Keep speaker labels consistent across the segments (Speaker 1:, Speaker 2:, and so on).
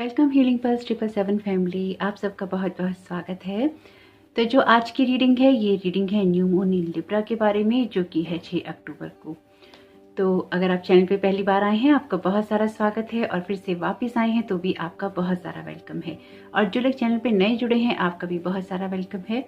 Speaker 1: Welcome healing pulse 777 family, आप सबका बहुत बहुत स्वागत है। तो जो आज की रीडिंग है, ये रीडिंग है न्यू मून इन लिब्रा के बारे में, जो कि है 6 अक्टूबर को। तो अगर आप चैनल पे पहली बार आए हैं, आपका बहुत सारा स्वागत है, और फिर से वापस आए हैं तो भी आपका बहुत सारा वेलकम है। और जो लोग चैनल पे नए जुड़े हैं, आपका भी बहुत सारा वेलकम है।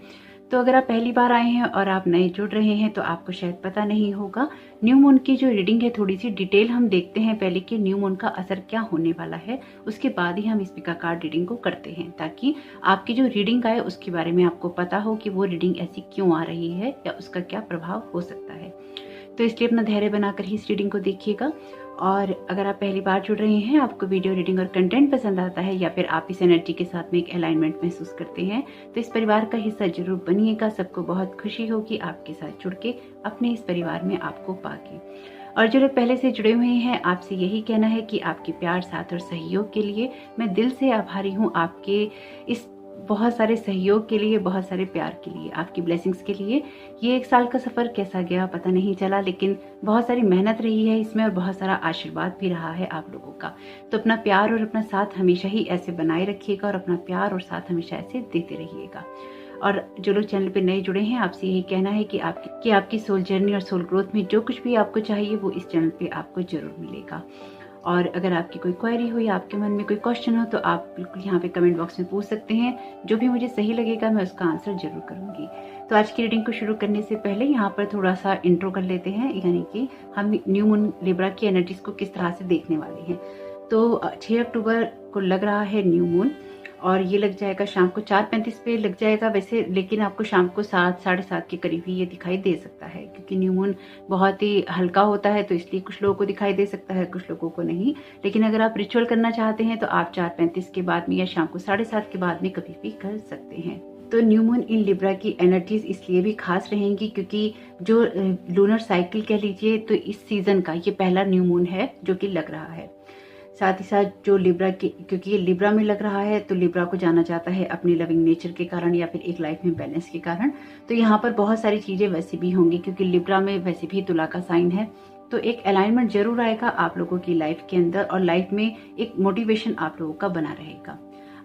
Speaker 1: तो अगर आप पहली बार आए हैं और आप नए जुड़ रहे हैं तो आपको शायद पता नहीं होगा, न्यू मून की जो रीडिंग है थोड़ी सी डिटेल हम देखते हैं पहले कि न्यू मून का असर क्या होने वाला है, उसके बाद ही हम इस पिका कार्ड रीडिंग को करते हैं, ताकि आपकी जो रीडिंग आए उसके बारे में आपको पता हो कि वो रीडिंग ऐसी क्यों आ रही है या उसका क्या प्रभाव हो सकता है। तो इसलिए अपना धैर्य बनाकर ही इस रीडिंग को देखिएगा। और अगर आप पहली बार जुड़ रहे हैं, आपको वीडियो रीडिंग और कंटेंट पसंद आता है, या फिर आप इस एनर्जी के साथ में एक अलाइनमेंट महसूस करते हैं, तो इस परिवार का हिस्सा जरूर बनिएगा। सबको बहुत खुशी होगी आपके साथ जुड़ के, अपने इस परिवार में आपको पाके। और जो लोग पहले से जुड़े हुए हैं, आपसे यही कहना है कि आपके प्यार, साथ और सहयोग के लिए मैं दिल से आभारी हूँ। आपके इस बहुत सारे सहयोग के लिए, बहुत सारे प्यार के लिए, आपकी ब्लेसिंग्स के लिए। ये 1 साल का सफर कैसा गया पता नहीं चला, लेकिन बहुत सारी मेहनत रही है इसमें और बहुत सारा आशीर्वाद भी रहा है आप लोगों का। तो अपना प्यार और अपना साथ हमेशा ही ऐसे बनाए रखिएगा और अपना प्यार और साथ हमेशा ऐसे देते रहिएगा। और जो लोग चैनल पे नए जुड़े हैं, आपसे यही कहना है कि आपकी सोल जर्नी और सोल ग्रोथ में जो कुछ भी आपको चाहिए वो इस चैनल पे आपको जरूर मिलेगा। और अगर आपकी कोई क्वेरी हो या आपके मन में कोई क्वेश्चन हो तो आप बिल्कुल यहाँ पे कमेंट बॉक्स में पूछ सकते हैं। जो भी मुझे सही लगेगा मैं उसका आंसर जरूर करूंगी। तो आज की रीडिंग को शुरू करने से पहले यहाँ पर थोड़ा सा इंट्रो कर लेते हैं, यानी कि हम न्यू मून लिब्रा की एनर्जीज को किस तरह से देखने वाले हैं। तो 6 अक्टूबर को लग रहा है न्यू मून, और ये लग जाएगा शाम को 4:35 पे लग जाएगा वैसे, लेकिन आपको शाम को 7, 7:30 के करीब ही ये दिखाई दे सकता है, क्योंकि न्यू मून बहुत ही हल्का होता है, तो इसलिए कुछ लोगों को दिखाई दे सकता है, कुछ लोगों को नहीं। लेकिन अगर आप रिचुअल करना चाहते हैं तो आप 4:35 के बाद में या शाम को 7:30 के बाद में कभी भी कर सकते हैं। तो न्यू मून इन लिब्रा की एनर्जीज इसलिए भी खास रहेंगी क्योंकि जो लूनर साइकिल कह लीजिए, तो इस सीजन का ये पहला न्यू मून है जो कि लग रहा है। साथ ही साथ जो लिब्रा की, क्योंकि ये लिब्रा में लग रहा है, तो लिब्रा को जाना जाता है अपने लविंग नेचर के कारण या फिर एक लाइफ में बैलेंस के कारण। तो यहाँ पर बहुत सारी चीजें वैसे भी होंगी, क्योंकि लिब्रा में वैसे भी तुला का साइन है, तो एक अलाइनमेंट जरूर आएगा आप लोगों की लाइफ के अंदर, और लाइफ में एक मोटिवेशन आप लोगों का बना रहेगा।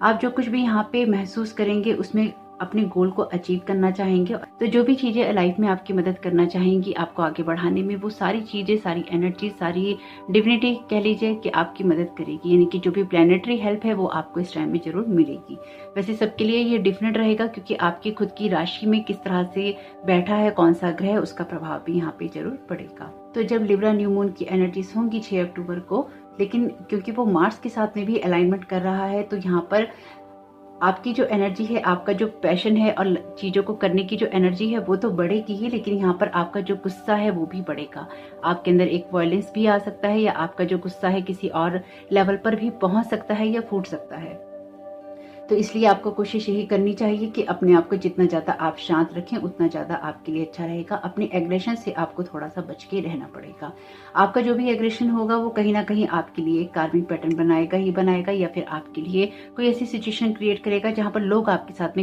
Speaker 1: आप जो कुछ भी यहाँ पे महसूस करेंगे उसमें अपने गोल को अचीव करना चाहेंगे। तो जो भी चीजें लाइफ में आपकी मदद करना चाहेंगी आपको आगे बढ़ाने में, वो सारी चीजें, सारी एनर्जी, सारी डिविनिटी कह लीजिए कि आपकी मदद करेगी। यानी कि जो भी प्लैनेटरी हेल्प है वो आपको इस टाइम में जरूर मिलेगी। वैसे सबके लिए ये डिफरेंट रहेगा, क्योंकि आपकी खुद की राशि में किस तरह से बैठा है कौन सा ग्रह, उसका प्रभाव भी यहाँ पे जरूर पड़ेगा। तो जब लिब्रा न्यू मून की एनर्जीज होंगी 6 अक्टूबर को, लेकिन क्योंकि वो मार्स के साथ में भी अलाइनमेंट कर रहा है, तो यहाँ पर आपकी जो एनर्जी है, आपका जो पैशन है और चीजों को करने की जो एनर्जी है वो तो बढ़ेगी ही, लेकिन यहाँ पर आपका जो गुस्सा है वो भी बढ़ेगा। आपके अंदर एक वायलेंस भी आ सकता है, या आपका जो गुस्सा है किसी और लेवल पर भी पहुंच सकता है या फूट सकता है। तो इसलिए आपको कोशिश यही करनी चाहिए कि अपने आप को जितना ज्यादा आप शांत रखें उतना ज्यादा आपके लिए अच्छा रहेगा। अपने एग्रेशन से आपको थोड़ा सा बच के रहना पड़ेगा। आपका जो भी एग्रेशन होगा वो कहीं ना कहीं आपके लिए कार्मिक पैटर्न बनाएगा ही बनाएगा, या फिर आपके लिए कोई ऐसी सिचुएशन क्रिएट करेगा जहां पर लोग आपके साथ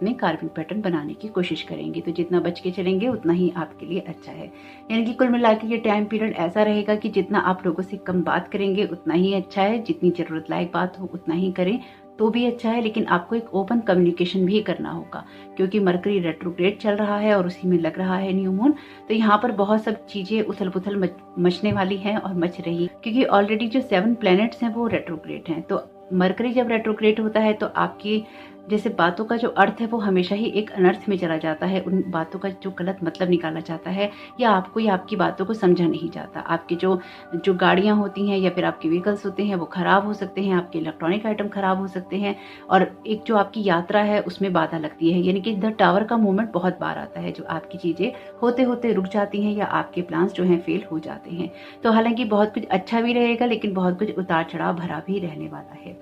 Speaker 1: में कार्मिक पैटर्न बनाने की कोशिश करेंगे। तो जितना बच के चलेंगे उतना ही आपके लिए अच्छा है। यानी कि कुल मिलाकर ये टाइम पीरियड ऐसा रहेगा कि जितना आप लोगों से कम बात करेंगे उतना ही अच्छा है, जितनी जरूरत लायक बात हो उतना ही करें तो भी अच्छा है। लेकिन आपको एक ओपन कम्युनिकेशन भी करना होगा, क्योंकि मरकरी रेट्रोग्रेड चल रहा है और उसी में लग रहा है न्यू मून। तो यहाँ पर बहुत सब चीजें उथल पुथल मचने वाली हैं और मच रही, क्योंकि ऑलरेडी जो 7 प्लैनेट्स हैं वो रेट्रोग्रेड हैं। तो मरकरी जब रेट्रोग्रेड होता है तो आपकी जैसे बातों का जो अर्थ है वो हमेशा ही एक अनर्थ में चला जाता है। उन बातों का जो गलत मतलब निकाला जाता है, या आपको या आपकी बातों को समझा नहीं जाता। आपकी जो गाड़ियां होती हैं या फिर आपके व्हीकल्स होते हैं वो खराब हो सकते हैं, आपके इलेक्ट्रॉनिक आइटम खराब हो सकते हैं, और एक जो आपकी यात्रा है उसमें बाधा लगती है। यानी कि द टावर का मूवमेंट बहुत बार आता है, जो आपकी चीजें होते होते रुक जाती हैं या आपके प्लान्स जो हैं फेल हो जाते हैं। तो हालांकि बहुत कुछ अच्छा भी रहेगा, लेकिन बहुत कुछ उतार चढ़ाव भरा भी रहने वाला है।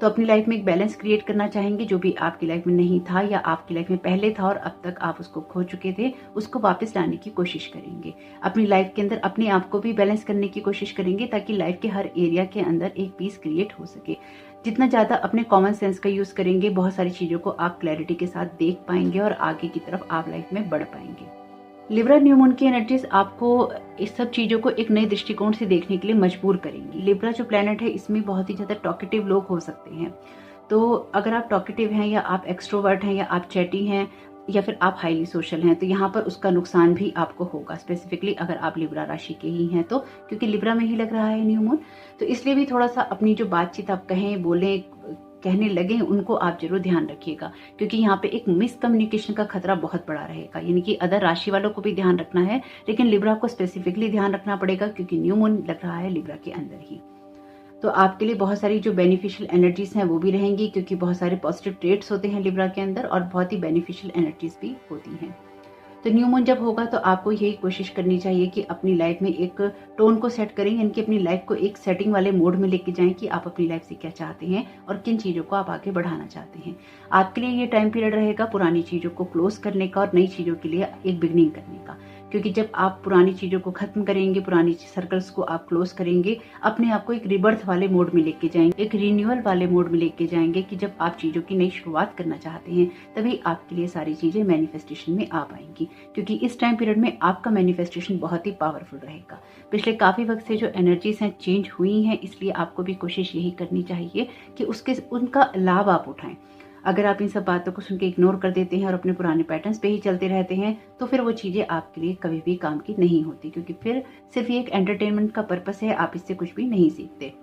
Speaker 1: तो अपनी लाइफ में एक बैलेंस क्रिएट करना चाहेंगे, जो भी आपकी लाइफ में नहीं था या आपकी लाइफ में पहले था और अब तक आप उसको खो चुके थे, उसको वापस लाने की कोशिश करेंगे। अपनी लाइफ के अंदर अपने आप को भी बैलेंस करने की कोशिश करेंगे, ताकि लाइफ के हर एरिया के अंदर एक पीस क्रिएट हो सके। जितना ज्यादा अपने कॉमन सेंस का यूज करेंगे, बहुत सारी चीजों को आप क्लैरिटी के साथ देख पाएंगे और आगे की तरफ आप लाइफ में बढ़ पाएंगे। लिब्रा न्यू मून की एनर्जीज आपको इस सब चीज़ों को एक नए दृष्टिकोण से देखने के लिए मजबूर करेंगी। लिब्रा जो प्लैनेट है इसमें बहुत ही ज़्यादा टॉकेटिव लोग हो सकते हैं। तो अगर आप टॉकेटिव हैं या आप एक्सट्रोवर्ट हैं या आप चैटी हैं या फिर आप हाईली सोशल हैं तो यहाँ पर उसका नुकसान भी आपको होगा, स्पेसिफिकली अगर आप लिब्रा राशि के ही हैं तो, क्योंकि लिब्रा में ही लग रहा है न्यू मून। तो इसलिए भी थोड़ा सा अपनी जो बातचीत आप कहें, बोलें, कहने लगे उनको आप जरूर ध्यान रखिएगा, क्योंकि यहाँ पे एक मिसकम्युनिकेशन का खतरा बहुत बड़ा रहेगा। यानी कि अदर राशि वालों को भी ध्यान रखना है, लेकिन लिब्रा को स्पेसिफिकली ध्यान रखना पड़ेगा क्योंकि न्यू मून लग रहा है लिब्रा के अंदर ही। तो आपके लिए बहुत सारी जो बेनिफिशियल एनर्जीज हैं वो भी रहेंगी, क्योंकि बहुत सारे पॉजिटिव ट्रेट्स होते हैं लिब्रा के अंदर और बहुत ही बेनिफिशियल एनर्जीज भी होती हैं। तो न्यू मून जब होगा तो आपको यही कोशिश करनी चाहिए कि अपनी लाइफ में एक टोन को सेट करें, यानी कि अपनी लाइफ को एक सेटिंग वाले मोड में लेके जाएं कि आप अपनी लाइफ से क्या चाहते हैं और किन चीज़ों को आप आगे बढ़ाना चाहते हैं। आपके लिए ये टाइम पीरियड रहेगा पुरानी चीज़ों को क्लोज करने का और नई चीज़ों के लिए एक बिगनिंग करने का, क्योंकि जब आप पुरानी चीज़ों को खत्म करेंगे, पुरानी सर्कल्स को आप क्लोज करेंगे, अपने आप को एक रिबर्थ वाले मोड में लेके जाएंगे, एक रिन्यूअल वाले मोड में लेके जाएंगे कि जब आप चीज़ों की नई शुरुआत करना चाहते हैं तभी आपके लिए सारी चीज़ें मैनिफेस्टेशन में आ पाएंगी, क्योंकि इस टाइम पीरियड में आपका मैनिफेस्टेशन बहुत ही पावरफुल रहेगा। पिछले काफ़ी वक्त से जो एनर्जीज हैं चेंज हुई हैं, इसलिए आपको भी कोशिश यही करनी चाहिए कि उनका लाभ आप उठाएं। अगर आप इन सब बातों को सुन के इग्नोर कर देते हैं और अपने पुराने पैटर्न्स पे ही चलते रहते हैं तो फिर वो चीज़ें आपके लिए कभी भी काम की नहीं होती, क्योंकि फिर सिर्फ ये एक एंटरटेनमेंट का पर्पस है, आप इससे कुछ भी नहीं सीखते।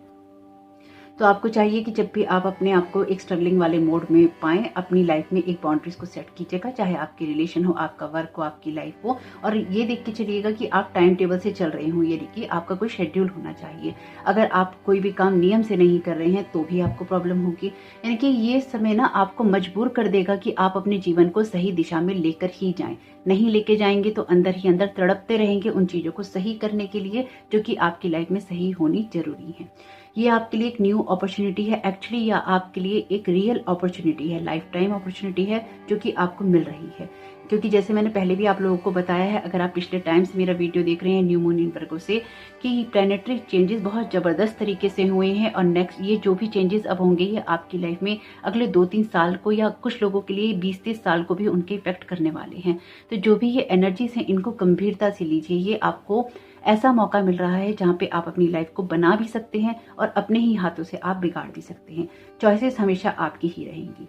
Speaker 1: तो आपको चाहिए कि जब भी आप अपने आप को एक स्ट्रगलिंग वाले मोड में पाएं, अपनी लाइफ में एक बाउंड्रीज को सेट कीजिएगा, चाहे आपकी रिलेशन हो, आपका वर्क हो, आपकी लाइफ हो, और ये देख के चलिएगा कि आप टाइम टेबल से चल रहे हो, यानी कि आपका कोई शेड्यूल होना चाहिए। अगर आप कोई भी काम नियम से नहीं कर रहे हैं तो भी आपको प्रॉब्लम होगी। यानी कि ये समय ना आपको मजबूर कर देगा कि आप अपने जीवन को सही दिशा में लेकर ही जाएं। नहीं लेके जाएंगे तो अंदर ही अंदर तड़पते रहेंगे उन चीज़ों को सही करने के लिए जो कि आपकी लाइफ में सही होनी जरूरी है। ये आपके लिए एक न्यू अपॉर्चुनिटी है एक्चुअली, या आपके लिए एक रियल अपॉर्चुनिटी है, लाइफ टाइम अपॉर्चुनिटी है जो कि आपको मिल रही है। क्योंकि जैसे मैंने पहले भी आप लोगों को बताया है, अगर आप पिछले टाइम से मेरा वीडियो देख रहे हैं न्यू मून इन वर्गो से, कि प्लैनेटरी चेंजेस बहुत ज़बरदस्त तरीके से हुए हैं और नेक्स्ट ये जो भी चेंजेस अब होंगे ये आपकी लाइफ में अगले 2-3 साल को, या कुछ लोगों के लिए 20-30 साल को भी उनके इफेक्ट करने वाले हैं। तो जो भी ये एनर्जीज हैं इनको गंभीरता से लीजिए। ये आपको ऐसा मौका मिल रहा है जहाँ पे आप अपनी लाइफ को बना भी सकते हैं और अपने ही हाथों से आप बिगाड़ भी सकते हैं। चॉइसेस हमेशा आपकी ही रहेंगी।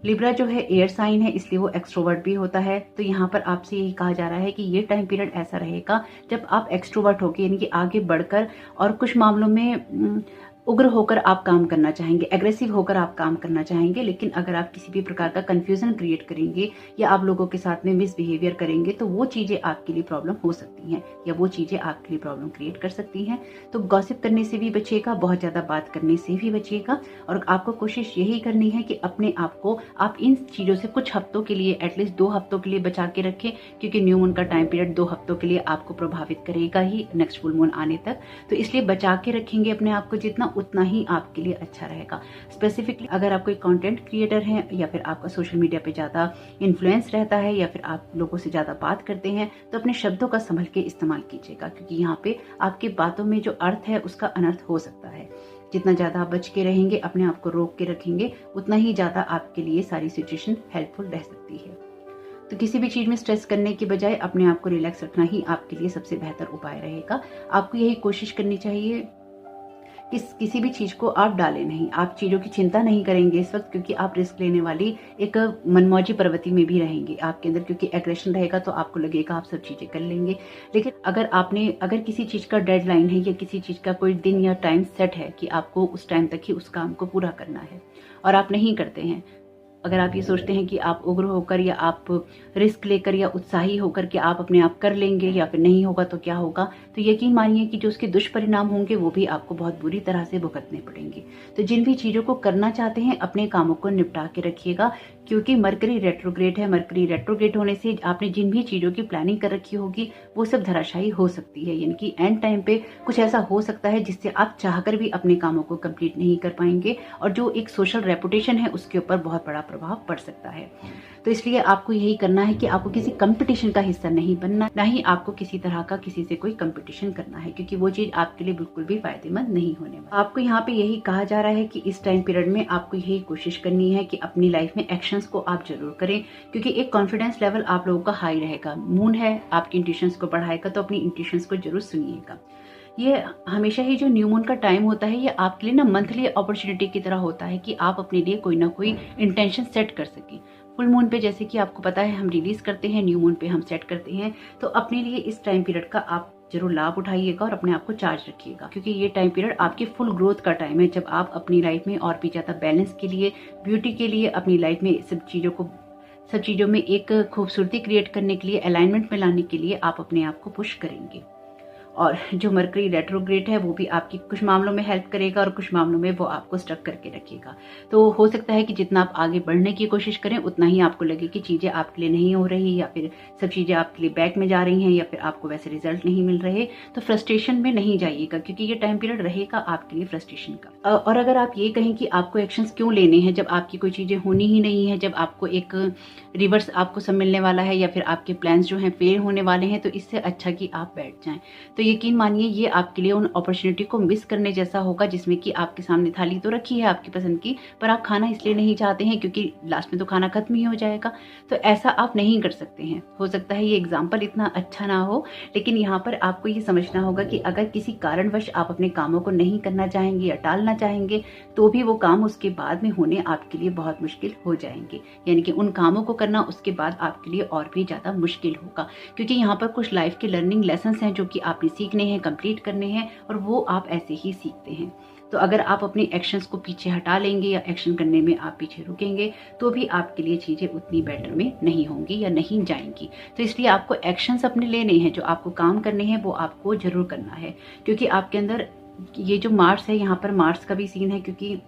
Speaker 1: लिब्रा जो है एयर साइन है, इसलिए वो एक्सट्रोवर्ट भी होता है। तो यहाँ पर आपसे यही कहा जा रहा है कि ये टाइम पीरियड ऐसा रहेगा जब आप एक्सट्रोवर्ट होकर, यानी कि आगे बढ़कर और कुछ मामलों में उग्र होकर आप काम करना चाहेंगे, एग्रेसिव होकर आप काम करना चाहेंगे। लेकिन अगर आप किसी भी प्रकार का कंफ्यूजन क्रिएट करेंगे या आप लोगों के साथ में मिसबिहेवियर करेंगे तो वो चीज़ें आपके लिए प्रॉब्लम हो सकती हैं, या वो चीज़ें आपके लिए प्रॉब्लम क्रिएट कर सकती हैं। तो गॉसिप करने से भी बचिएगा, बहुत ज़्यादा बात करने से भी बचिएगा, और आपको कोशिश यही करनी है कि अपने आप को आप इन चीज़ों से कुछ हफ्तों के लिए, एटलीस्ट 2 हफ्तों के लिए बचा के रखें, क्योंकि न्यू मून का टाइम पीरियड 2 हफ्तों के लिए आपको प्रभावित करेगा ही, नेक्स्ट फुल मून आने तक। तो इसलिए बचा के रखेंगे अपने आप को जितना, उतना ही आपके लिए अच्छा रहेगा। स्पेसिफिकली अगर आप कोई कंटेंट क्रिएटर हैं या फिर आपका सोशल मीडिया पे ज़्यादा इन्फ्लुएंस रहता है या फिर आप लोगों से ज़्यादा बात करते हैं तो अपने शब्दों का संभल के इस्तेमाल कीजिएगा, क्योंकि यहाँ पे आपकी बातों में जो अर्थ है उसका अनर्थ हो सकता है। जितना ज़्यादा आप बच के रहेंगे, अपने आप को रोक के रखेंगे, उतना ही ज़्यादा आपके लिए सारी सिचुएशन हेल्पफुल रह सकती है। तो किसी भी चीज़ में स्ट्रेस करने की बजाय अपने आप को रिलैक्स रखना ही आपके लिए सबसे बेहतर उपाय रहेगा। आपको यही कोशिश करनी चाहिए कि किसी भी चीज़ को आप डालें नहीं, आप चीज़ों की चिंता नहीं करेंगे इस वक्त, क्योंकि आप रिस्क लेने वाली एक मनमौजी प्रवृत्ति में भी रहेंगे आपके अंदर, क्योंकि एग्रेशन रहेगा तो आपको लगेगा आप सब चीज़ें कर लेंगे। लेकिन अगर किसी चीज़ का डेडलाइन है या किसी चीज़ का कोई दिन या टाइम सेट है कि आपको उस टाइम तक ही उस काम को पूरा करना है और आप नहीं करते हैं, अगर आप ये सोचते हैं कि आप उग्र होकर या आप रिस्क लेकर या उत्साही होकर कि आप अपने आप कर लेंगे या फिर नहीं होगा तो क्या होगा, तो यकीन मानिए कि जो उसके दुष्परिणाम होंगे वो भी आपको बहुत बुरी तरह से भुगतने पड़ेंगे। तो जिन भी चीज़ों को करना चाहते हैं अपने कामों को निपटा के रखिएगा, क्योंकि मरकरी रेट्रोग्रेड है। मरकरी रेट्रोग्रेड होने से आपने जिन भी चीज़ों की प्लानिंग कर रखी होगी वो सब धराशायी हो सकती है, यानी कि एंड टाइम पे कुछ ऐसा हो सकता है जिससे आप चाहकर भी अपने कामों को कंप्लीट नहीं कर पाएंगे और जो एक सोशल रेपुटेशन है उसके ऊपर बहुत बड़ा प्रभाव पड़ सकता है। तो इसलिए आपको यही करना है कि आपको किसी कंपटीशन का हिस्सा नहीं बनना, ना ही आपको किसी तरह का किसी से कोई कंपटीशन करना है, क्योंकि वो चीज आपके लिए बिल्कुल भी फायदेमंद नहीं होने वाली। आपको यहाँ पे यही कहा जा रहा है कि इस टाइम पीरियड में आपको यही कोशिश करनी है कि अपनी लाइफ में एक्शंस को आप जरूर करें, क्योंकि एक कॉन्फिडेंस लेवल आप लोगों का हाई रहेगा। मून है आपकी इंट्यूशंस को बढ़ाएगा, तो अपनी इंट्यूशंस को जरूर सुनिएगा। ये हमेशा ही जो न्यू मून का टाइम होता है, ये आपके लिए ना मंथली अपॉर्चुनिटी की तरह होता है कि आप अपने लिए कोई ना कोई इंटेंशन सेट कर सकें। फुल मून पे जैसे कि आपको पता है हम रिलीज करते हैं, न्यू मून पे हम सेट करते हैं। तो अपने लिए इस टाइम पीरियड का आप जरूर लाभ उठाइएगा और अपने आप को चार्ज रखिएगा, क्योंकि ये टाइम पीरियड आपकी फुल ग्रोथ का टाइम है, जब आप अपनी लाइफ में और भी ज्यादा बैलेंस के लिए, ब्यूटी के लिए, अपनी लाइफ में सब चीजों में एक खूबसूरती क्रिएट करने के लिए, अलाइनमेंट में लाने के लिए आप अपने आप को पुश करेंगे। और जो मरकरी रेट्रोग्रेड है वो भी आपकी कुछ मामलों में हेल्प करेगा और कुछ मामलों में वो आपको स्टक करके रखेगा। तो हो सकता है कि जितना आप आगे बढ़ने की कोशिश करें उतना ही आपको लगे कि चीजें आपके लिए नहीं हो रही, या फिर सब चीजें आपके लिए बैक में जा रही हैं, या फिर आपको वैसे रिजल्ट नहीं मिल रहे। तो फ्रस्ट्रेशन में नहीं जाइएगा, क्योंकि ये टाइम पीरियड रहेगा आपके लिए फ्रस्ट्रेशन का। और अगर आप ये कहें कि आपको एक्शंस क्यों लेने हैं जब आपकी कोई चीजें होनी ही नहीं है, जब आपको एक रिवर्स आपको सब मिलने वाला है, या फिर आपके प्लान्स जो हैं फेल होने वाले हैं, तो इससे अच्छा कि आप बैठ जाएं। तो यकीन मानिए ये आपके लिए उन अपॉर्चुनिटी को मिस करने जैसा होगा, जिसमें कि आपके सामने थाली तो रखी है आपकी पसंद की, पर आप खाना इसलिए नहीं चाहते हैं क्योंकि लास्ट में तो खाना खत्म ही हो जाएगा। तो ऐसा आप नहीं कर सकते हैं। हो सकता है ये एग्जाम्पल इतना अच्छा ना हो, लेकिन यहाँ पर आपको ये समझना होगा कि अगर किसी कारणवश आप अपने कामों को नहीं करना चाहेंगे या टालना चाहेंगे, तो भी वो काम उसके बाद में होने आपके लिए बहुत मुश्किल हो जाएंगे। यानी कि उन कामों को करना उसके बाद आपके लिए और भी ज्यादा मुश्किल होगा, क्योंकि यहाँ पर कुछ लाइफ के लर्निंग लेसन्स हैं जो कि आपने सीखने हैं, कंप्लीट करने हैं, और वो आप ऐसे ही सीखते हैं। तो अगर आप अपने एक्शंस को पीछे हटा लेंगे या एक्शन करने में आप पीछे रुकेंगे, तो भी आपके लिए चीजें उतनी बेटर में नहीं होंगी या नहीं जाएंगी। तो इसलिए आपको एक्शंस अपने लेने हैं, जो आपको काम करने हैं वो आपको जरूर करना है, क्योंकि आपके अंदर ये जो मार्स है, यहाँ पर मार्स का भी सीन है, क्योंकि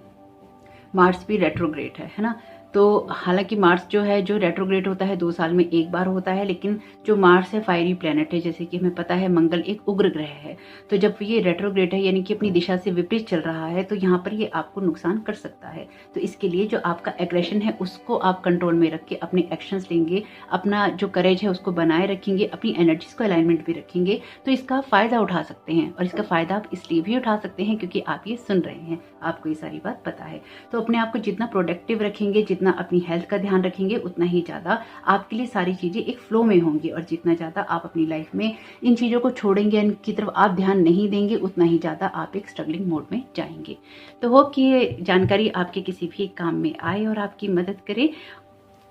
Speaker 1: मार्स भी रेट्रोग्रेड है ना। तो हालांकि मार्स जो है, जो रेट्रोग्रेड होता है 2 साल में एक बार होता है, लेकिन जो मार्स है फायरी प्लेनेट है, जैसे कि हमें पता है मंगल एक उग्र ग्रह है। तो जब ये रेट्रोग्रेड है, यानी कि अपनी दिशा से विपरीत चल रहा है, तो यहाँ पर ये आपको नुकसान कर सकता है। तो इसके लिए जो आपका एग्रेशन है उसको आप कंट्रोल में रख के अपने एक्शंस लेंगे, अपना जो करेज है उसको बनाए रखेंगे, अपनी एनर्जीज को अलाइनमेंट भी रखेंगे, तो इसका फायदा उठा सकते हैं। और इसका फायदा आप इसलिए भी उठा सकते हैं क्योंकि आप ये सुन रहे हैं, आपको ये सारी बात पता है। तो अपने आप को जितना प्रोडक्टिव रखेंगे, जितना अपनी हेल्थ का ध्यान रखेंगे, उतना ही ज्यादा आपके लिए सारी चीजें एक फ्लो में होंगी। और जितना ज्यादा आप अपनी लाइफ में इन चीजों को छोड़ेंगे, इनकी तरफ आप ध्यान नहीं देंगे, उतना ही ज्यादा आप एक स्ट्रगलिंग मोड में जाएंगे। तो होप कि ये जानकारी आपके किसी भी काम में आए और आपकी मदद करे।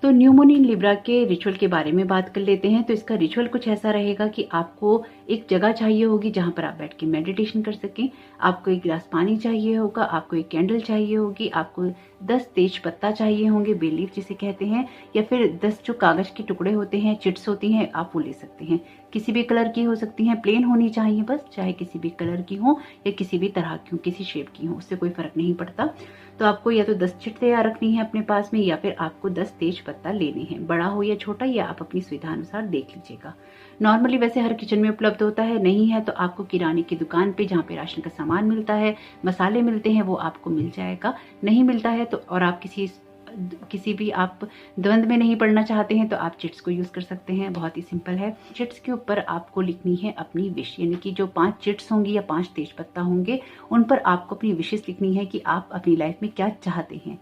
Speaker 1: तो न्यू मून इन लिब्रा के रिचुअल के बारे में बात कर लेते हैं। तो इसका रिचुअल कुछ ऐसा रहेगा कि आपको एक जगह चाहिए होगी जहां पर आप बैठ के मेडिटेशन कर सकें। आपको एक गिलास पानी चाहिए होगा, आपको एक कैंडल चाहिए होगी, आपको 10 तेज पत्ता चाहिए होंगे, बे लीफ जिसे कहते हैं, या फिर 10 जो कागज के टुकड़े होते हैं, चिट्स होती हैं, आप वो ले सकते हैं। किसी भी कलर की हो सकती हैं, प्लेन होनी चाहिए बस, चाहे किसी भी कलर की हो या किसी भी तरह की हो, किसी शेप की हो, उससे कोई फर्क नहीं पड़ता। तो आपको या तो 10 चिट तैयार रखनी है अपने पास में, या फिर आपको 10 तेज पत्ता लेने हैं, बड़ा हो या छोटा, या आप अपनी सुविधा अनुसार देख लीजिएगा। नॉर्मली वैसे हर किचन में उपलब्ध होता है, नहीं है तो आपको किराने की दुकान पे जहाँ पे राशन का सामान मिलता है, मसाले मिलते हैं, वो आपको मिल जाएगा। नहीं मिलता है तो, और आप किसी भी आप द्वंद में नहीं पड़ना चाहते हैं, तो आप चिट्स को यूज कर सकते हैं। बहुत ही सिंपल है। चिट्स के ऊपर आपको लिखनी है अपनी विश, यानी कि जो 5 चिट्स होंगी या 5 तेज पत्ता होंगे, उन पर आपको अपनी विशेष लिखनी है कि आप अपनी लाइफ में क्या चाहते हैं।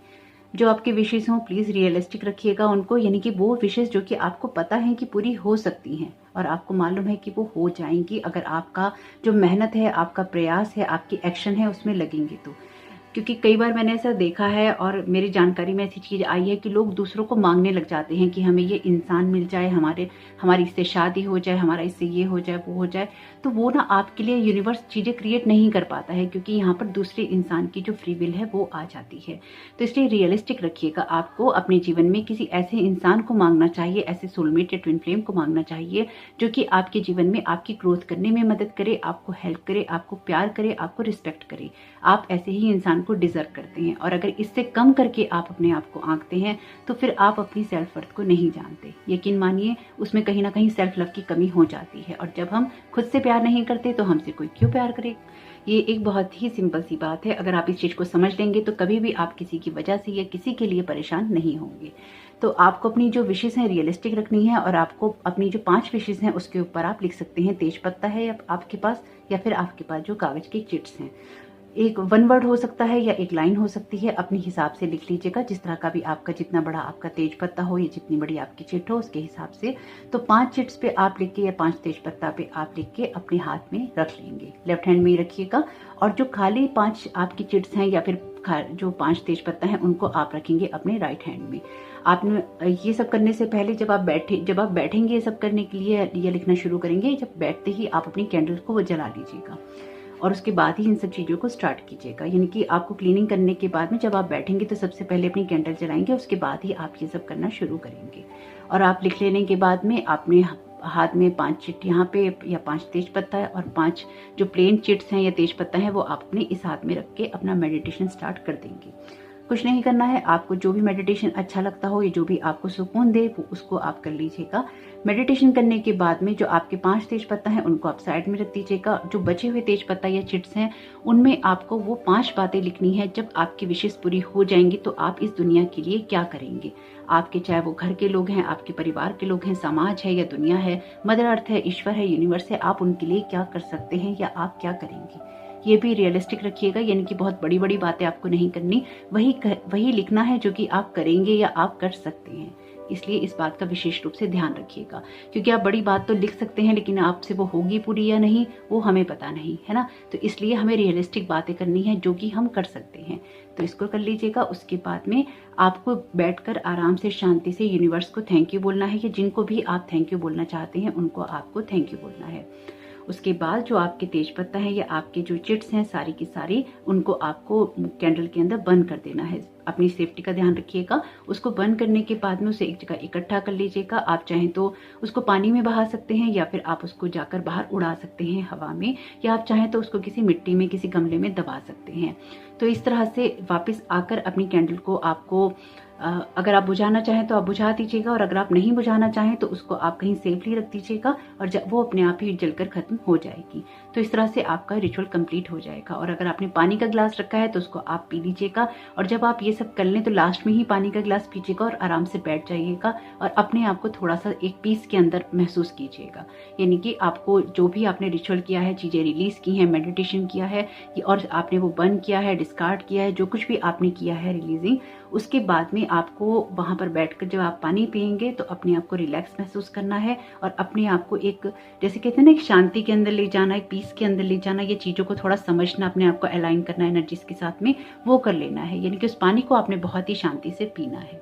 Speaker 1: जो आपके विशेष हों प्लीज रियलिस्टिक रखिएगा उनको, यानी कि वो विशेष जो कि आपको पता है कि पूरी हो सकती हैं और आपको मालूम है कि वो हो जाएंगी, अगर आपका जो मेहनत है, आपका प्रयास है, आपकी एक्शन है उसमें लगेंगे तो। क्योंकि कई बार मैंने ऐसा देखा है और मेरी जानकारी में ऐसी चीज आई है कि लोग दूसरों को मांगने लग जाते हैं कि हमें ये इंसान मिल जाए, हमारी इससे शादी हो जाए, हमारा इससे ये हो जाए, वो हो जाए। तो वो ना आपके लिए यूनिवर्स चीजें क्रिएट नहीं कर पाता है, क्योंकि यहाँ पर दूसरे इंसान की जो फ्री विल है वो आ जाती है। तो इसलिए रियलिस्टिक रखिएगा। आपको अपने जीवन में किसी ऐसे इंसान को मांगना चाहिए, ऐसे सोलमेट या ट्विन फ्लेम को मांगना चाहिए, जो कि आपके जीवन में आपकी ग्रोथ करने में मदद करे, आपको हेल्प करे, आपको प्यार करे, आपको रिस्पेक्ट करे। आप ऐसे ही इंसान को डिजर्व करते हैं। और अगर इससे कम करके आप अपने आप को आंकते हैं, तो फिर आप अपनी सेल्फ वर्थ को नहीं जानते। यकीन मानिए उसमें कहीं ना कहीं सेल्फ लव की कमी हो जाती है। और जब हम खुद से प्यार नहीं करते तो हमसे कोई क्यों प्यार करे। ये एक बहुत ही सिंपल सी बात है। अगर आप इस चीज़ को समझ लेंगे तो कभी भी आप किसी की वजह से या किसी के लिए परेशान नहीं होंगे। तो आपको अपनी जो विशेज़ हैं रियलिस्टिक रखनी है और आपको अपनी जो 5 विशेज़ हैं उसके ऊपर आप लिख सकते हैं तेज पत्ता है या आपके पास, या फिर आपके पास जो कागज़ की चिट्स हैं। एक 1 वर्ड हो सकता है या एक लाइन हो सकती है, अपने हिसाब से लिख लीजिएगा, जिस तरह का भी आपका, जितना बड़ा आपका तेज पत्ता हो या जितनी बड़ी आपकी चिट हो उसके हिसाब से। तो 5 चिट्स पे आप लिख के या 5 तेज पत्ता पे आप लिख के अपने हाथ में रख लेंगे, लेफ्ट हैंड में ही रखिएगा। और जो खाली 5 आपकी चिट्स हैं या फिर जो 5 तेज पत्ता हैं उनको आप रखेंगे अपने राइट हैंड में। आपने ये सब करने से पहले जब आप बैठेंगे ये सब करने के लिए या लिखना शुरू करेंगे, जब बैठते ही आप अपनी कैंडल को वो जला लीजिएगा और उसके बाद ही इन सब चीज़ों को स्टार्ट कीजिएगा। यानी कि आपको क्लीनिंग करने के बाद में जब आप बैठेंगे तो सबसे पहले अपनी कैंडल जलाएंगे, उसके बाद ही आप ये सब करना शुरू करेंगे। और आप लिख लेने के बाद में आपने हाथ में 5 चिट यहाँ पे या 5 तेज पत्ता है और 5 जो प्लेन चिट्स हैं या तेज पत्ता है वो आप अपने इस हाथ में रख के अपना मेडिटेशन स्टार्ट कर देंगे। कुछ नहीं करना है, आपको जो भी मेडिटेशन अच्छा लगता हो या जो भी आपको सुकून दे वो उसको आप कर लीजिएगा। मेडिटेशन करने के बाद में जो आपके 5 तेज पत्ता हैं उनको आप साइड में रख दीजिएगा। जो बचे हुए तेज पत्ता या चिट्स हैं उनमें आपको वो 5 बातें लिखनी है। जब आपकी विशेष पूरी हो जाएंगी तो आप इस दुनिया के लिए क्या करेंगे। आपके चाहे वो घर के लोग हैं, आपके परिवार के लोग हैं, समाज है या दुनिया है, मदर अर्थ है, ईश्वर है, यूनिवर्स है, आप उनके लिए क्या कर सकते हैं या आप क्या करेंगे। ये भी रियलिस्टिक रखिएगा, यानी कि बहुत बड़ी बड़ी बातें आपको नहीं करनी, वही लिखना है जो कि आप करेंगे या आप कर सकते हैं। इसलिए इस बात का विशेष रूप से ध्यान रखिएगा, क्योंकि आप बड़ी बात तो लिख सकते हैं लेकिन आपसे वो होगी पूरी या नहीं वो हमें पता नहीं है ना। तो इसलिए हमें रियलिस्टिक बातें करनी है जो कि हम कर सकते हैं। तो इसको कर लीजिएगा। उसके बाद में आपको बैठकर आराम से शांति से यूनिवर्स को थैंक यू बोलना है, या जिनको भी आप थैंक यू बोलना चाहते हैं उनको आपको थैंक यू बोलना है। उसके बाद जो आपके तेज पत्ता है या आपके जो चिट्स हैं सारी की सारी, उनको आपको कैंडल के अंदर बंद कर देना है। अपनी सेफ्टी का ध्यान रखिएगा। उसको बंद करने के बाद में उसे एक जगह इकट्ठा कर लीजिएगा। आप चाहें तो उसको पानी में बहा सकते हैं या फिर आप उसको जाकर बाहर उड़ा सकते हैं हवा में, या आप चाहें तो उसको किसी मिट्टी में किसी गमले में दबा सकते हैं। तो इस तरह से वापस आकर अपनी कैंडल को आपको अगर आप बुझाना चाहें तो आप बुझा दीजिएगा, और अगर आप नहीं बुझाना चाहें तो उसको आप कहीं सेफली रख दीजिएगा और वो अपने आप ही जलकर खत्म हो जाएगी। तो इस तरह से आपका रिचुअल कंप्लीट हो जाएगा। और अगर आपने पानी का गिलास रखा है तो उसको आप पी लीजिएगा, और जब आप ये सब कर लें तो लास्ट में ही पानी का गिलास पीजिएगा और आराम से बैठ जाइएगा और अपने आप को थोड़ा सा एक पीस के अंदर महसूस कीजिएगा। यानी कि आपको जो भी आपने रिचुअल किया है, चीज़ें रिलीज की हैं, मेडिटेशन किया है और आपने वो बंद किया है, डिस्कार्ड किया है, जो कुछ भी आपने किया है रिलीजिंग, उसके बाद में आपको वहां पर बैठकर जब आप पानी पिएंगे तो अपने आप को रिलैक्स महसूस करना है और अपने आप को एक, जैसे कहते हैं ना, एक शांति के अंदर ले जाना, एक पीस के अंदर ले जाना। ये चीज़ों को थोड़ा समझना, अपने आप को अलाइन करना एनर्जीज के साथ में, वो कर लेना है। यानी कि उस पानी को आपने बहुत ही शांति से पीना है।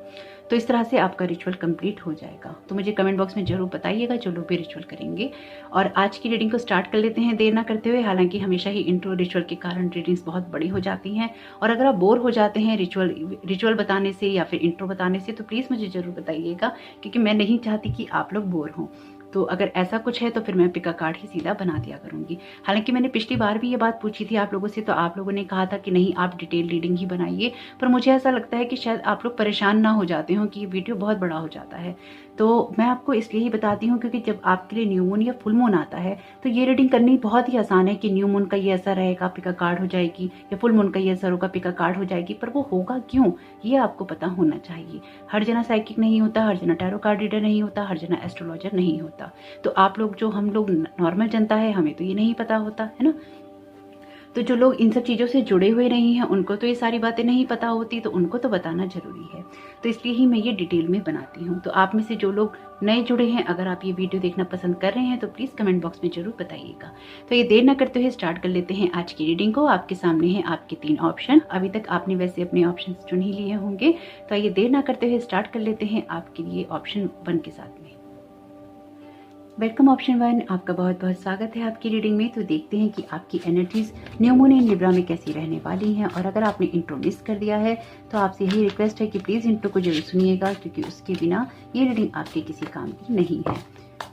Speaker 1: तो इस तरह से आपका रिचुअल कंप्लीट हो जाएगा। तो मुझे कमेंट बॉक्स में जरूर बताइएगा जो लोग भी रिचुअल करेंगे। और आज की रीडिंग को स्टार्ट कर लेते हैं देर ना करते हुए। हालांकि हमेशा ही इंट्रो रिचुअल के कारण रीडिंग्स बहुत बड़ी हो जाती हैं, और अगर आप बोर हो जाते हैं रिचुअल बताने से या फिर इंट्रो बताने से तो प्लीज़ मुझे ज़रूर बताइएगा, क्योंकि मैं नहीं चाहती कि आप लोग बोर हों। तो अगर ऐसा कुछ है तो फिर मैं पिका कार्ड ही सीधा बना दिया करूंगी। हालांकि मैंने पिछली बार भी ये बात पूछी थी आप लोगों से, तो आप लोगों ने कहा था कि नहीं आप डिटेल रीडिंग ही बनाइए, पर मुझे ऐसा लगता है कि शायद आप लोग परेशान ना हो जाते हो कि ये वीडियो बहुत बड़ा हो जाता है। तो मैं आपको इसलिए ही बताती हूँ क्योंकि जब आपके लिए न्यू मून या फुल मून आता है तो ये रीडिंग करनी बहुत ही आसान है कि न्यू मून का ये असर रहेगा, पिका कार्ड हो जाएगी, या फुल मून का ये असर होगा, पिका कार्ड हो जाएगी। पर वो होगा क्यों, ये आपको पता होना चाहिए। हर जना साइकिक नहीं होता, हर जना टैरो कार्ड रीडर नहीं होता, हर जना एस्ट्रोलॉजर नहीं होता। तो आप लोग जो, हम लोग नॉर्मल जनता है, हमें तो ये नहीं पता होता है ना। तो जो लोग इन सब चीज़ों से जुड़े हुए नहीं हैं उनको तो ये सारी बातें नहीं पता होती, तो उनको तो बताना जरूरी है। तो इसलिए ही मैं ये डिटेल में बनाती हूँ। तो आप में से जो लोग नए जुड़े हैं, अगर आप ये वीडियो देखना पसंद कर रहे हैं तो प्लीज़ कमेंट बॉक्स में जरूर बताइएगा। तो ये देर न करते हुए स्टार्ट कर लेते हैं आज की रीडिंग को। आपके सामने है आपके 3 ऑप्शन। अभी तक आपने वैसे अपने ऑप्शन चुन ही लिए होंगे, तो ये देर न करते हुए स्टार्ट कर लेते हैं आपके लिए ऑप्शन 1 के साथ में। वेलकम ऑप्शन 1, आपका बहुत बहुत स्वागत है आपकी रीडिंग में। तो देखते हैं कि आपकी energies new moon in Libra में कैसी रहने वाली हैं। और अगर आपने इंट्रो मिस कर दिया है तो आपसे यही रिक्वेस्ट है कि प्लीज़ इंट्रो को जरूर सुनिएगा, क्योंकि उसके बिना ये रीडिंग आपके किसी काम की नहीं है।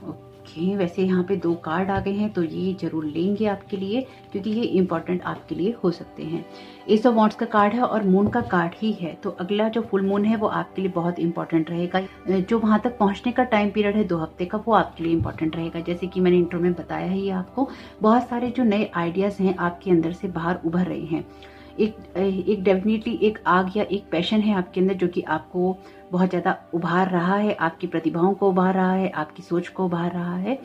Speaker 1: ओके, रखे हैं। वैसे यहाँ पे 2 कार्ड आ गए हैं, तो ये जरूर लेंगे आपके लिए, क्योंकि ये इम्पोर्टेंट आपके लिए हो सकते हैं। एस ऑफ वॉन्ड्स का कार्ड है और मून का कार्ड ही है, तो अगला जो फुल मून है वो आपके लिए बहुत इंपॉर्टेंट रहेगा। जो वहां तक पहुंचने का टाइम पीरियड है 2 हफ्ते का, वो आपके लिए इंपॉर्टेंट रहेगा। जैसे कि मैंने इंट्रो में बताया ही आपको, बहुत सारे जो नए आइडियाज हैं आपके अंदर से बाहर उभर रहे हैं। एक डेफिनेटली एक आग या एक पैशन है आपके अंदर, जो कि आपको बहुत ज़्यादा उभार रहा है, आपकी प्रतिभाओं को उभार रहा है, आपकी सोच को उभार रहा है।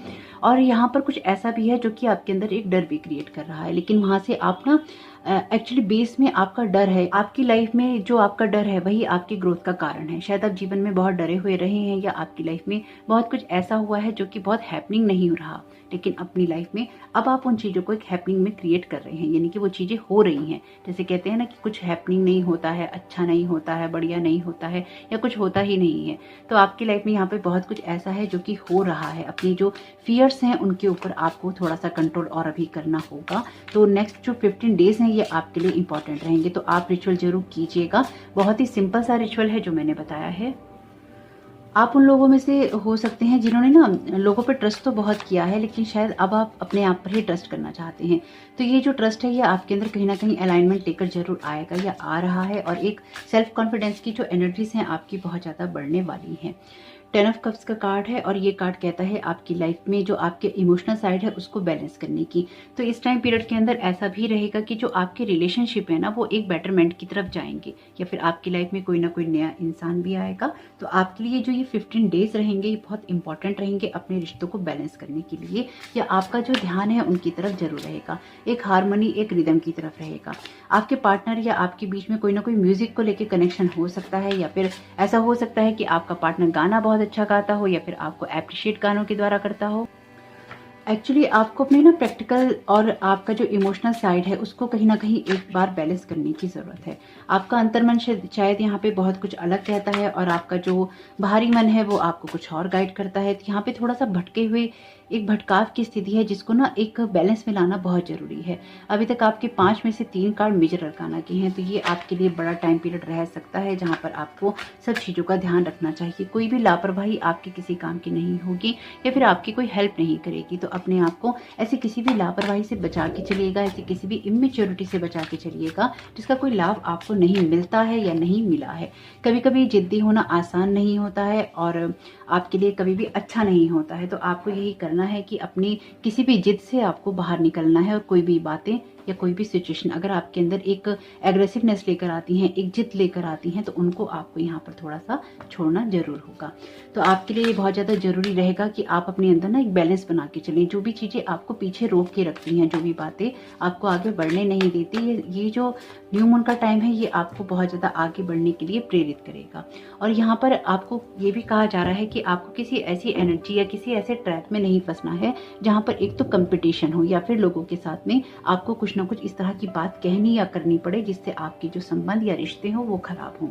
Speaker 1: और यहाँ पर कुछ ऐसा भी है जो कि आपके अंदर एक डर भी क्रिएट कर रहा है, लेकिन वहाँ से आप ना एक्चुअली बेस में आपका डर है, आपकी लाइफ में जो आपका डर है वही आपकी ग्रोथ का कारण है। शायद आप जीवन में बहुत डरे हुए रहे हैं, या आपकी लाइफ में बहुत कुछ ऐसा हुआ है जो कि बहुत हैपनिंग नहीं हो रहा, लेकिन अपनी लाइफ में अब आप उन चीज़ों को एक हैपनिंग में क्रिएट कर रहे हैं, यानी कि वो चीज़ें हो रही हैं। जैसे कहते हैं ना कि कुछ हैपनिंग नहीं होता है, अच्छा नहीं होता है, बढ़िया नहीं होता है, या कुछ होता ही नहीं है। तो आपकी लाइफ में यहाँ पे बहुत कुछ ऐसा है जो कि हो रहा है। अपनी जो फियर्स हैं उनके ऊपर आपको थोड़ा सा कंट्रोल और अभी करना होगा। तो नेक्स्ट जो 15 डेज हैं ये आपके लिए इंपॉर्टेंट रहेंगे, तो आप रिचुअल जरूर कीजिएगा। बहुत ही सिंपल सा रिचुअल है जो मैंने बताया है। आप उन लोगों में से हो सकते हैं जिन्होंने ना लोगों पर ट्रस्ट तो बहुत किया है, लेकिन शायद अब आप अपने आप पर ही ट्रस्ट करना चाहते हैं। तो ये जो ट्रस्ट है ये आपके अंदर कहीं ना कहीं अलाइनमेंट लेकर जरूर आएगा या आ रहा है, और एक सेल्फ कॉन्फिडेंस की जो एनर्जीज हैं आपकी बहुत ज़्यादा बढ़ने वाली हैं। 10 ऑफ कप्स का कार्ड है, और ये कार्ड कहता है आपकी लाइफ में जो आपके इमोशनल साइड है उसको बैलेंस करने की। तो इस टाइम पीरियड के अंदर ऐसा भी रहेगा कि जो आपके रिलेशनशिप है ना वो एक बेटरमेंट की तरफ जाएंगे, या फिर आपकी लाइफ में कोई ना कोई नया इंसान भी आएगा। तो आपके लिए जो ये 15 डेज रहेंगे ये बहुत इंपॉर्टेंट रहेंगे अपने रिश्तों को बैलेंस करने के लिए, या आपका जो ध्यान है उनकी तरफ जरूर रहेगा, एक हारमोनी एक रिदम की तरफ रहेगा। आपके पार्टनर या आपके बीच में कोई ना कोई म्यूजिक को लेकर कनेक्शन हो सकता है, या फिर ऐसा हो सकता है कि आपका पार्टनर गाना बहुत अच्छा गाता हो, या फिर आपको एप्रिशिएट गानों के द्वारा करता हो। एक्चुअली आपको अपने ना प्रैक्टिकल और आपका जो इमोशनल साइड है उसको कहीं ना कहीं एक बार बैलेंस करने की ज़रूरत है। आपका अंतर्मन शायद यहाँ पे बहुत कुछ अलग कहता है, और आपका जो बाहरी मन है वो आपको कुछ और गाइड करता है। तो यहाँ पे थोड़ा सा भटके हुए एक भटकाव की स्थिति है, जिसको ना एक बैलेंस में लाना बहुत जरूरी है। अभी तक आपके 5 में से 3 कार्ड मेजर अरकाना के हैं, तो ये आपके लिए बड़ा टाइम पीरियड रह सकता है जहाँ पर आपको सब चीज़ों का ध्यान रखना चाहिए। कोई भी लापरवाही आपके किसी काम की नहीं होगी, या फिर आपकी कोई हेल्प नहीं करेगी। तो अपने आप को ऐसे किसी भी लापरवाही से बचा के चलिएगा, ऐसे किसी भी इमेच्योरिटी से बचा के चलिएगा जिसका कोई लाभ आपको नहीं मिलता है या नहीं मिला है। कभी कभी जिद्दी होना आसान नहीं होता है, और आपके लिए कभी भी अच्छा नहीं होता है। तो आपको यही करना है कि अपनी किसी भी जिद से आपको बाहर निकलना है, और कोई भी बातें या कोई भी सिचुएशन अगर आपके अंदर एक एग्रेसिवनेस लेकर आती हैं, एक जिद लेकर आती हैं, तो उनको आपको यहाँ पर थोड़ा सा छोड़ना जरूर होगा। तो आपके लिए बहुत ज़्यादा जरूरी रहेगा कि आप अपने अंदर ना एक बैलेंस बना के चलें। जो भी चीज़ें आपको पीछे रोक के रखती हैं, जो भी बातें आपको आगे बढ़ने नहीं देती, ये जो न्यू मून का टाइम है ये आपको बहुत ज़्यादा आगे बढ़ने के लिए प्रेरित करेगा। और यहाँ पर आपको ये भी कहा जा रहा है कि आपको किसी ऐसी एनर्जी या किसी ऐसे ट्रैप में नहीं फंसना है जहाँ पर एक तो कंपटीशन हो, या फिर लोगों के साथ में आपको कुछ ना कुछ इस तरह की बात कहनी या करनी पड़े जिससे आपके जो संबंध या रिश्ते हो वो खराब हों।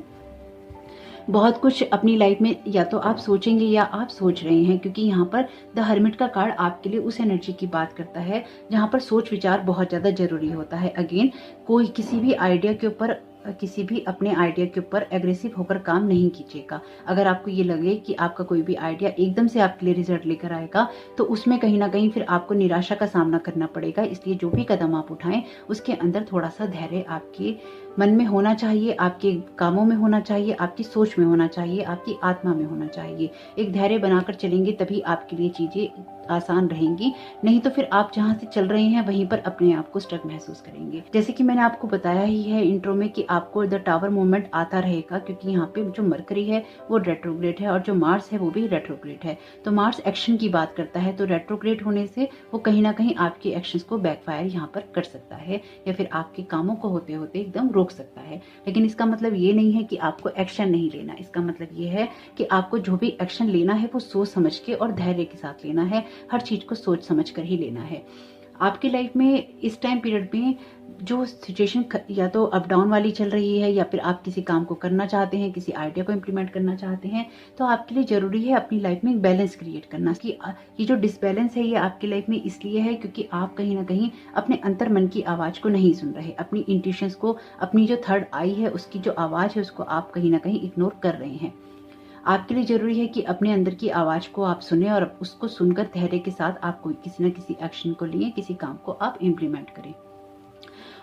Speaker 1: बहुत कुछ अपनी लाइफ में या तो आप सोचेंगे या आप सोच रहे हैं, क्योंकि यहाँ पर द हर्मिट का कार्ड आपके लिए उस एनर्जी की बात करता है जहाँ पर सोच विचार बहुत ज़्यादा जरूरी होता है। अगेन कोई किसी भी आइडिया के ऊपर किसी भी अपने आइडिया के ऊपर एग्रेसिव होकर काम नहीं कीजिएगा। अगर आपको ये लगे कि आपका कोई भी आइडिया एकदम से आपके लिए रिजल्ट लेकर आएगा, तो उसमें कहीं ना कहीं फिर आपको निराशा का सामना करना पड़ेगा। इसलिए जो भी कदम आप उठाएं उसके अंदर थोड़ा सा धैर्य आपके मन में होना चाहिए, आपके कामों में होना चाहिए, आपकी सोच में होना चाहिए, आपकी आत्मा में होना चाहिए। एक धैर्य बनाकर चलेंगे तभी आपके लिए चीजें आसान रहेंगी, नहीं तो फिर आप जहाँ से चल रहे हैं वहीं पर अपने आप को स्ट्रक महसूस करेंगे। जैसे कि मैंने आपको बताया ही है इंट्रो में कि आपको द टावर मूवमेंट आता रहेगा, क्योंकि यहाँ पे जो मरकरी है वो रेट्रोग्रेड है और जो मार्स है वो भी रेट्रोग्रेड है। तो मार्स एक्शन की बात करता है, तो रेट्रोग्रेड होने से वो कहीं ना कहीं आपके एक्शंस को बैकफायर यहाँ पर कर सकता है, या फिर आपके कामों को होते होते एकदम रोक सकता है। लेकिन इसका मतलब ये नहीं है कि आपको एक्शन नहीं लेना, इसका मतलब ये है कि आपको जो भी एक्शन लेना है वो सोच समझ के और धैर्य के साथ लेना है। हर चीज को सोच समझ कर ही लेना है। आपकी लाइफ में इस टाइम पीरियड में जो सिचुएशन या तो अप डाउन वाली चल रही है, या फिर आप किसी काम को करना चाहते हैं, किसी आइडिया को इम्प्लीमेंट करना चाहते हैं, तो आपके लिए जरूरी है अपनी लाइफ में एक बैलेंस क्रिएट करना। कि ये जो डिसबैलेंस है ये आपकी लाइफ में इसलिए है क्योंकि आप कहीं ना कहीं अपने अंतर मन की आवाज को नहीं सुन रहे, अपनी इंट्यूशंस को, अपनी जो थर्ड आई है उसकी जो आवाज है उसको आप कहीं ना कहीं इग्नोर कर रहे हैं। आपके लिए ज़रूरी है कि अपने अंदर की आवाज़ को आप सुने और उसको सुनकर धैर्य के साथ आप कोई किसी न किसी एक्शन को लिए, किसी काम को आप इम्प्लीमेंट करें।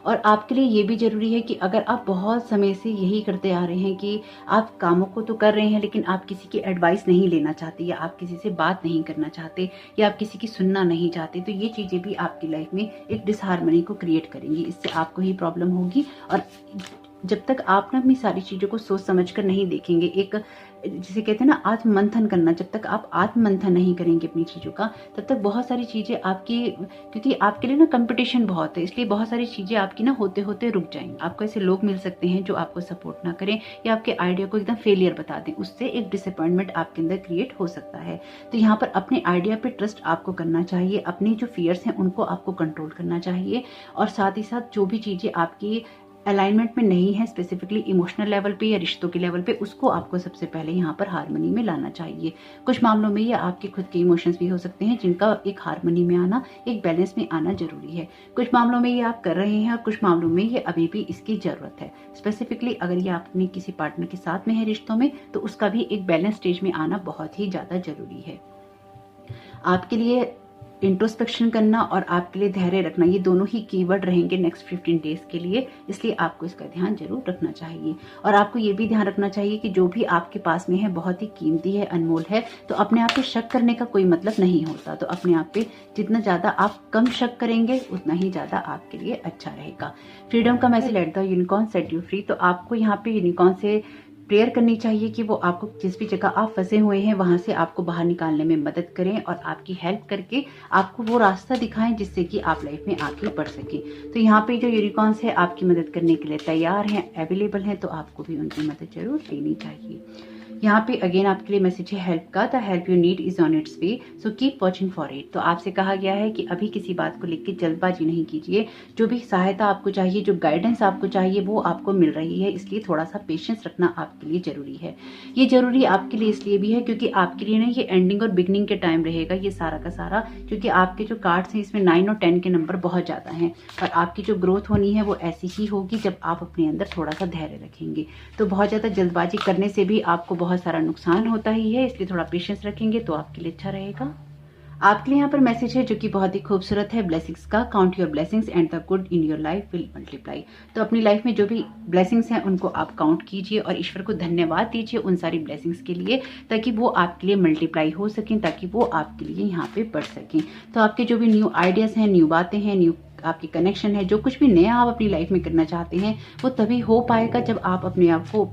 Speaker 1: और आपके लिए ये भी ज़रूरी है कि अगर आप बहुत समय से यही करते आ रहे हैं कि आप कामों को तो कर रहे हैं लेकिन आप किसी की एडवाइस नहीं लेना चाहते, या आप किसी से बात नहीं करना चाहते, या आप किसी की सुनना नहीं चाहते, तो ये चीज़ें भी आपकी लाइफ में एक डिसहार्मनी को क्रिएट करेंगी। इससे आपको ही प्रॉब्लम होगी। और जब तक आप ना अपनी सारी चीज़ों को सोच समझ कर नहीं देखेंगे, एक जिसे कहते हैं ना आत्म मंथन करना, जब तक आप आत्म मंथन नहीं करेंगे अपनी चीज़ों का, तब तक बहुत सारी चीज़ें आपकी, क्योंकि आपके लिए ना कंपटीशन बहुत है, इसलिए बहुत सारी चीज़ें आपकी ना होते होते रुक जाएंगी। आपको ऐसे लोग मिल सकते हैं जो आपको सपोर्ट ना करें या आपके आइडिया को एकदम फेलियर बता दें, उससे एक डिसअपॉइंटमेंट आपके अंदर क्रिएट हो सकता है। तो यहाँ पर अपने आइडिया पे ट्रस्ट आपको करना चाहिए, अपनी जो फियर्स हैं उनको आपको कंट्रोल करना चाहिए, और साथ ही साथ जो भी चीज़ें आपकी अलाइनमेंट में नहीं है, स्पेसिफिकली इमोशनल लेवल पे या रिश्तों के लेवल पे, उसको आपको सबसे पहले यहाँ पर हार्मनी में लाना चाहिए। कुछ मामलों में ये आपके खुद के इमोशंस भी हो सकते हैं जिनका एक हार्मनी में आना, एक बैलेंस में आना जरूरी है। कुछ मामलों में ये आप कर रहे हैं और कुछ मामलों में ये अभी भी इसकी जरूरत है। स्पेसिफिकली अगर ये आप अपने किसी पार्टनर के साथ में है रिश्तों में, तो उसका भी एक बैलेंस स्टेज में आना बहुत ही ज्यादा जरूरी है। आपके लिए इंट्रोस्पेक्शन करना और आपके लिए धैर्य रखना, ये दोनों ही कीवर्ड रहेंगे नेक्स्ट 15 डेज के लिए, इसलिए आपको इसका ध्यान जरूर रखना चाहिए। और आपको ये भी ध्यान रखना चाहिए कि जो भी आपके पास में है बहुत ही कीमती है, अनमोल है, तो अपने आप पे शक करने का कोई मतलब नहीं होता। तो अपने आप पे जितना ज्यादा आप कम शक करेंगे उतना ही ज्यादा आपके लिए अच्छा रहेगा। फ्रीडम का message, let the unicorn set you free. तो आपको यहाँ पे यूनिकॉर्न से प्रेयर करनी चाहिए कि वो आपको जिस भी जगह आप फंसे हुए हैं वहां से आपको बाहर निकालने में मदद करें और आपकी हेल्प करके आपको वो रास्ता दिखाएं जिससे कि आप लाइफ में आगे बढ़ सकें। तो यहाँ पे जो यूनिकॉर्न्स है आपकी मदद करने के लिए तैयार हैं, अवेलेबल हैं, तो आपको भी उनकी मदद जरूर लेनी चाहिए। यहाँ पे अगेन आपके लिए मैसेज है हेल्प का, the help you need is on it's way, so keep watching for it. तो आपसे कहा गया है कि अभी किसी बात को लेकर जल्दबाजी नहीं कीजिए, जो भी सहायता आपको चाहिए, जो गाइडेंस आपको चाहिए वो आपको मिल रही है, इसलिए थोड़ा सा पेशेंस रखना आपके लिए जरूरी है। ये जरूरी आपके लिए इसलिए भी है क्योंकि आपके लिए ना ये एंडिंग और बिगनिंग के टाइम रहेगा ये सारा का सारा, क्योंकि आपके जो कार्ड्स हैं इसमें 9 और 10 के नंबर बहुत ज्यादा हैं, और आपकी जो ग्रोथ होनी है वो ऐसी ही होगी जब आप अपने अंदर थोड़ा सा धैर्य रखेंगे। तो बहुत ज्यादा जल्दबाजी करने से भी आपको बहुत सारा नुकसान होता ही है, इसलिए थोड़ा पेशेंस रखेंगे तो आपके लिए अच्छा रहेगा। आपके लिए यहाँ पर मैसेज है जो कि बहुत ही खूबसूरत है, ब्लेसिंग्स का। Count your blessings and the good in your life will multiply. तो अपनी लाइफ में जो भी ब्लेसिंग्स हैं उनको आप काउंट कीजिए और ईश्वर को धन्यवाद दीजिए उन सारी ब्लेसिंग्स के लिए, ताकि वो आपके लिए मल्टीप्लाई हो सकें, ताकि वो आपके लिए यहाँ पे बढ़ सकें। तो आपके जो भी न्यू आइडियाज हैं, न्यू बातें हैं, न्यू आपकी कनेक्शन है, जो कुछ भी नया आप अपनी लाइफ में करना चाहते हैं वो तभी हो पाएगा जब आप अपने आप को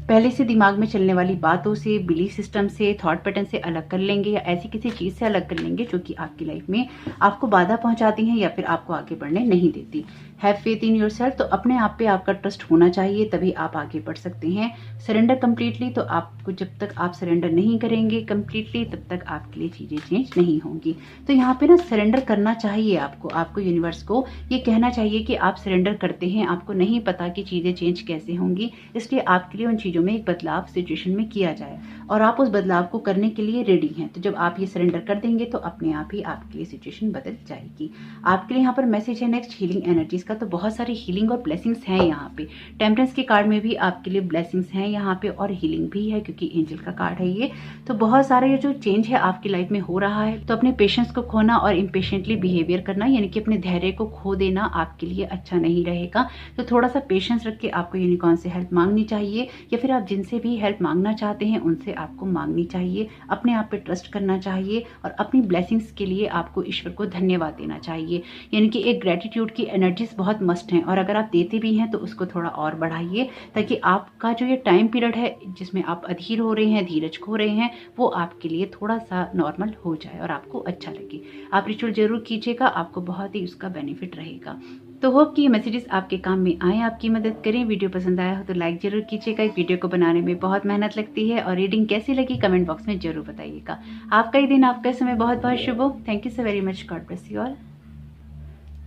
Speaker 1: पहले से दिमाग में चलने वाली बातों से, बिलीफ सिस्टम से, थॉट पैटर्न से अलग कर लेंगे, या ऐसी किसी चीज से अलग कर लेंगे जो कि आपकी लाइफ में आपको बाधा पहुंचाती है या फिर आपको आगे बढ़ने नहीं देती। Have faith in yourself. तो अपने आप पे आपका ट्रस्ट होना चाहिए, तभी आप आगे बढ़ सकते हैं। Surrender completely. तो आपको जब तक आप सरेंडर नहीं करेंगे कंप्लीटली तब तक आपके लिए चीजें चेंज नहीं होंगी। तो यहाँ पे ना सरेंडर करना चाहिए आपको यूनिवर्स को ये कहना चाहिए कि आप सरेंडर करते हैं। आपको नहीं पता कि चीजें चेंज कैसे होंगी, इसलिए आपके लिए उन चीजों में एक बदलाव सिचुएशन में किया जाए और आप उस बदलाव को करने के लिए रेडी हैं। तो जब आप ये सरेंडर कर देंगे तो अपने आप ही आपके लिए सिचुएशन बदल जाएगी। आपके लिए यहाँ पर मैसेज है नेक्स्ट हीलिंग एनर्जीज का। तो बहुत सारी हीलिंग और ब्लेसिंग्स हैं यहाँ पे। टेम्परेंस के कार्ड में भी आपके लिए ब्लेसिंग्स हैं यहाँ पे और हीलिंग भी है, क्योंकि एंजल का कार्ड है ये। तो बहुत सारे ये जो चेंज है आपकी लाइफ में हो रहा है, तो अपने पेशेंस को खोना और इम्पेशेंटली बिहेवियर करना, यानी कि अपने धैर्य को खो देना आपके लिए अच्छा नहीं रहेगा। तो थोड़ा सा पेशेंस रख के आपको यूनिकॉर्न से हेल्प मांगनी चाहिए, या फिर आप जिनसे भी हेल्प मांगना चाहते हैं उनसे आपको मांगनी चाहिए। अपने आप पे ट्रस्ट करना चाहिए और अपनी ब्लेसिंग्स के लिए आपको ईश्वर को धन्यवाद देना चाहिए। यानी कि एक ग्रेटिट्यूड की एनर्जीज बहुत मस्ट हैं, और अगर आप देते भी हैं तो उसको थोड़ा और बढ़ाइए, ताकि आपका जो ये टाइम पीरियड है जिसमें आप अधीर हो रहे हैं, धीरज खो रहे हैं, वो आपके लिए थोड़ा सा नॉर्मल हो जाए और आपको अच्छा लगे। आप रिचुअल जरूर कीजिएगा, आपको बहुत ही उसका बेनिफिट रहेगा। तो होप कि ये मैसेजेस आपके काम में आए, आपकी मदद करें। वीडियो पसंद आया हो तो लाइक जरूर कीजिएगा। एक वीडियो को बनाने में बहुत मेहनत लगती है, और रीडिंग कैसी लगी कमेंट बॉक्स में जरूर बताइएगा। आपका ही दिन, आपका समय बहुत बहुत शुभ हो। Thank you so very much. God bless you all.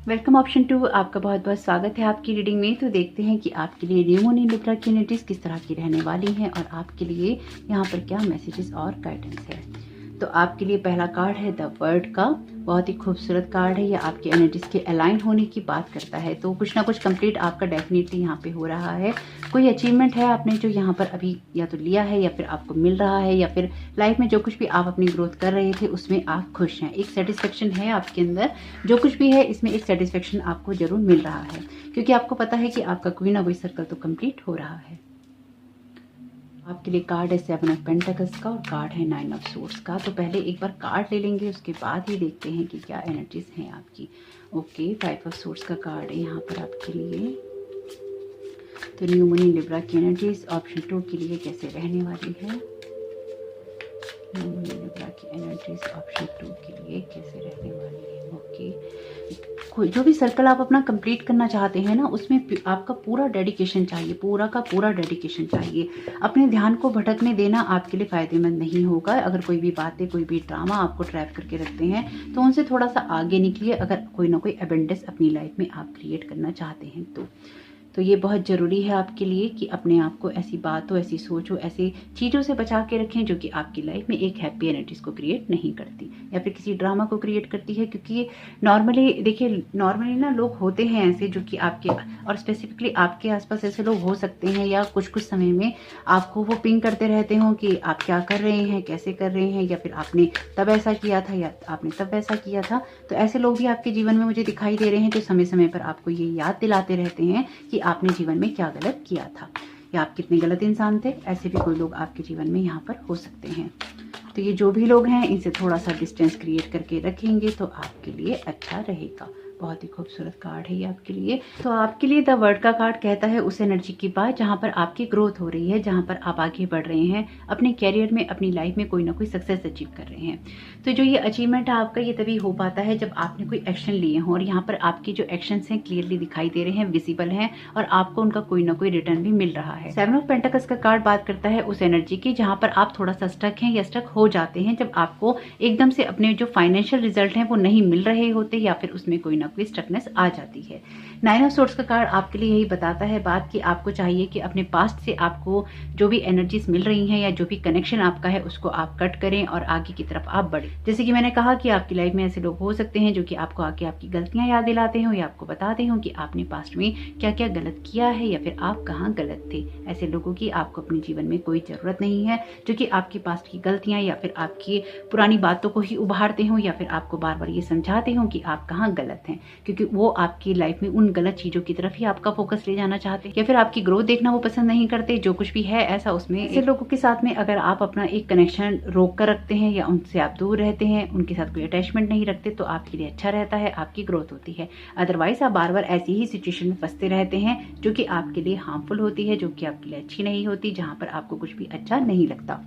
Speaker 1: Welcome option 2, आपका बहुत बहुत स्वागत है आपकी रीडिंग में। तो देखते हैं कि आपके लिए न्यू मून इन लिब्रा की एनर्जीज किस तरह की रहने वाली हैं और आपके लिए यहाँ पर क्या मैसेजेस और गाइडेंस है। तो आपके लिए पहला कार्ड है द वर्ल्ड का। बहुत ही खूबसूरत कार्ड है। ये आपके एनर्जीज के अलाइन होने की बात करता है। तो कुछ ना कुछ कंप्लीट आपका डेफिनेटली यहाँ पे हो रहा है। कोई अचीवमेंट है आपने जो यहाँ पर अभी या तो लिया है या फिर आपको मिल रहा है, या फिर लाइफ में जो कुछ भी आप अपनी ग्रोथ कर रहे थे उसमें आप खुश हैं। एक सेटिस्फेक्शन है आपके अंदर, जो कुछ भी है इसमें एक सेटिस्फेक्शन आपको जरूर मिल रहा है, क्योंकि आपको पता है कि आपका कोई ना कोई सर्कल तो कंप्लीट हो रहा है। आपके लिए कार्ड है 7 ऑफ पेंटिकल्स का और कार्ड है 9 ऑफ सोर्ड्स का। तो पहले एक बार कार्ड ले लेंगे, उसके बाद ही देखते हैं कि क्या एनर्जीज हैं आपकी। ओके, 5 ऑफ सोर्ड्स का कार्ड है यहाँ पर आपके लिए। तो न्यू मून इन लिब्रा की एनर्जीज ऑप्शन 2 के लिए कैसे रहने वाली है। न्यू मून इन लिब्रा की एनर्जीज ऑप्शन 2 के लिए कैसे रहने वाली है। ओके, जो भी सर्कल आप अपना कंप्लीट करना चाहते हैं ना, उसमें आपका पूरा डेडिकेशन चाहिए, पूरा का पूरा डेडिकेशन चाहिए। अपने ध्यान को भटकने देना आपके लिए फ़ायदेमंद नहीं होगा। अगर कोई भी बातें, कोई भी ड्रामा आपको ट्रैप करके रखते हैं तो उनसे थोड़ा सा आगे निकलिए, अगर कोई ना कोई एबेंडेंस अपनी लाइफ में आप क्रिएट करना चाहते हैं तो ये बहुत ज़रूरी है आपके लिए कि अपने आप को ऐसी बातों, ऐसी सोचों, ऐसी चीज़ों से बचा के रखें जो कि आपकी लाइफ में एक हैप्पी एनर्जीज को क्रिएट नहीं करती या फिर किसी ड्रामा को क्रिएट करती है। क्योंकि नॉर्मली देखिए, नॉर्मली ना लोग होते हैं ऐसे जो कि आपके, और स्पेसिफिकली आपके आसपास ऐसे लोग हो सकते हैं या कुछ कुछ समय में आपको वो पिंग करते रहते हो कि आप क्या कर रहे हैं, कैसे कर रहे हैं, या फिर आपने तब ऐसा किया था या आपने तब ऐसा किया था। तो ऐसे लोग भी आपके जीवन में मुझे दिखाई दे रहे हैं जो समय समय पर आपको ये याद दिलाते रहते हैं कि आपने जीवन में क्या गलत किया था या आप कितने गलत इंसान थे। ऐसे भी कोई लोग आपके जीवन में यहाँ पर हो सकते हैं। तो ये जो भी लोग हैं इनसे थोड़ा सा डिस्टेंस क्रिएट करके रखेंगे तो आपके लिए अच्छा रहेगा। बहुत ही खूबसूरत कार्ड है ये आपके लिए। तो आपके लिए द वर्ल्ड का कार्ड कहता है उस एनर्जी की बात जहाँ पर आपकी ग्रोथ हो रही है, जहाँ पर आप आगे बढ़ रहे हैं अपने कैरियर में, अपनी लाइफ में कोई ना कोई सक्सेस अचीव कर रहे हैं। तो जो ये अचीवमेंट है आपका, ये तभी हो पाता है जब आपने कोई एक्शन लिए हों, और यहाँ पर आपके जो एक्शंस हैं क्लियरली दिखाई दे रहे हैं, विजिबल हैं, और आपको उनका कोई ना कोई रिटर्न भी मिल रहा है। 7 ऑफ पेंटिकल्स का कार्ड बात करता है उस एनर्जी की जहाँ पर आप थोड़ा सा स्टक हैं या स्टक हो जाते हैं, जब आपको एकदम से अपने जो फाइनेंशियल रिजल्ट हैं वो नहीं मिल रहे होते या फिर उसमें कोई ना कोई स्टकनेस आ जाती है। 9 ऑफ सोर्ड्स का कार्ड आपके लिए यही बताता है बात कि आपको चाहिए कि अपने पास्ट से आपको जो भी एनर्जीज मिल रही हैं या जो भी कनेक्शन आपका है उसको आप कट करें और आगे की तरफ आप बढ़ें। जैसे कि मैंने कहा कि आपकी लाइफ में ऐसे लोग हो सकते हैं जो कि आपको आके आपकी गलतियां याद दिलाते हो या आपको बताते हो कि आपने पास्ट में क्या क्या गलत किया है या फिर आप कहाँ गलत थे। ऐसे लोगों की आपको अपने जीवन में कोई जरूरत नहीं है जो कि आपकी पास्ट की गलतियां या फिर आपकी पुरानी बातों को ही उभारते हो या फिर आपको बार बार ये समझाते हो कि आप कहाँ गलत हैं, क्योंकि वो आपकी लाइफ में उन गलत चीजों की तरफ ही आपका फोकस ले जाना चाहते हैं या फिर आपकी ग्रोथ देखना वो पसंद नहीं करते। जो कुछ भी है ऐसा उसमें, ऐसे लोगों के साथ में अगर आप अपना एक कनेक्शन रोक कर रखते हैं या उनसे आप दूर रहते हैं, उनके साथ कोई अटैचमेंट नहीं रखते, तो आपके लिए अच्छा रहता है, आपकी ग्रोथ होती है। अदरवाइज आप बार बार ऐसी ही सिचुएशन में फंसते रहते हैं जो कि आपके लिए हार्मफुल होती है, जो कि आपके लिए अच्छी नहीं होती, जहां पर आपको कुछ भी अच्छा नहीं लगता।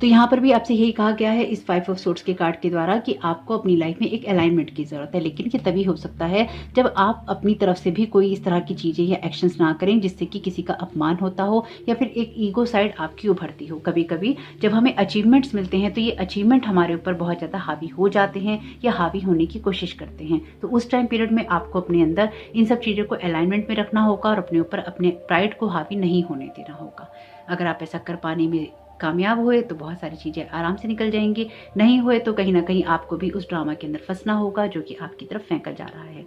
Speaker 1: तो यहाँ पर भी आपसे यही कहा गया है इस 5 ऑफ सोर्ड्स के कार्ड के द्वारा कि आपको अपनी लाइफ में एक अलाइनमेंट की जरूरत है, लेकिन ये तभी हो सकता है जब आप अपनी तरफ से भी कोई इस तरह की चीजें या एक्शंस ना करें जिससे कि किसी का अपमान होता हो या फिर एक ईगो साइड आपकी उभरती हो। कभी कभी जब हमें अचीवमेंट्स मिलते हैं तो ये अचीवमेंट हमारे ऊपर बहुत ज्यादा हावी हो जाते हैं या हावी होने की कोशिश करते हैं। तो उस टाइम पीरियड में आपको अपने अंदर इन सब चीजों को अलाइनमेंट में रखना होगा और अपने ऊपर अपने प्राइड को हावी नहीं होने देना होगा। अगर आप ऐसा कर पाने में कामयाब हुए तो बहुत सारी चीजें आराम से निकल जाएंगी, नहीं हुए तो कहीं ना कहीं आपको भी उस ड्रामा के अंदर फंसना होगा जो कि आपकी तरफ फेंका जा रहा है।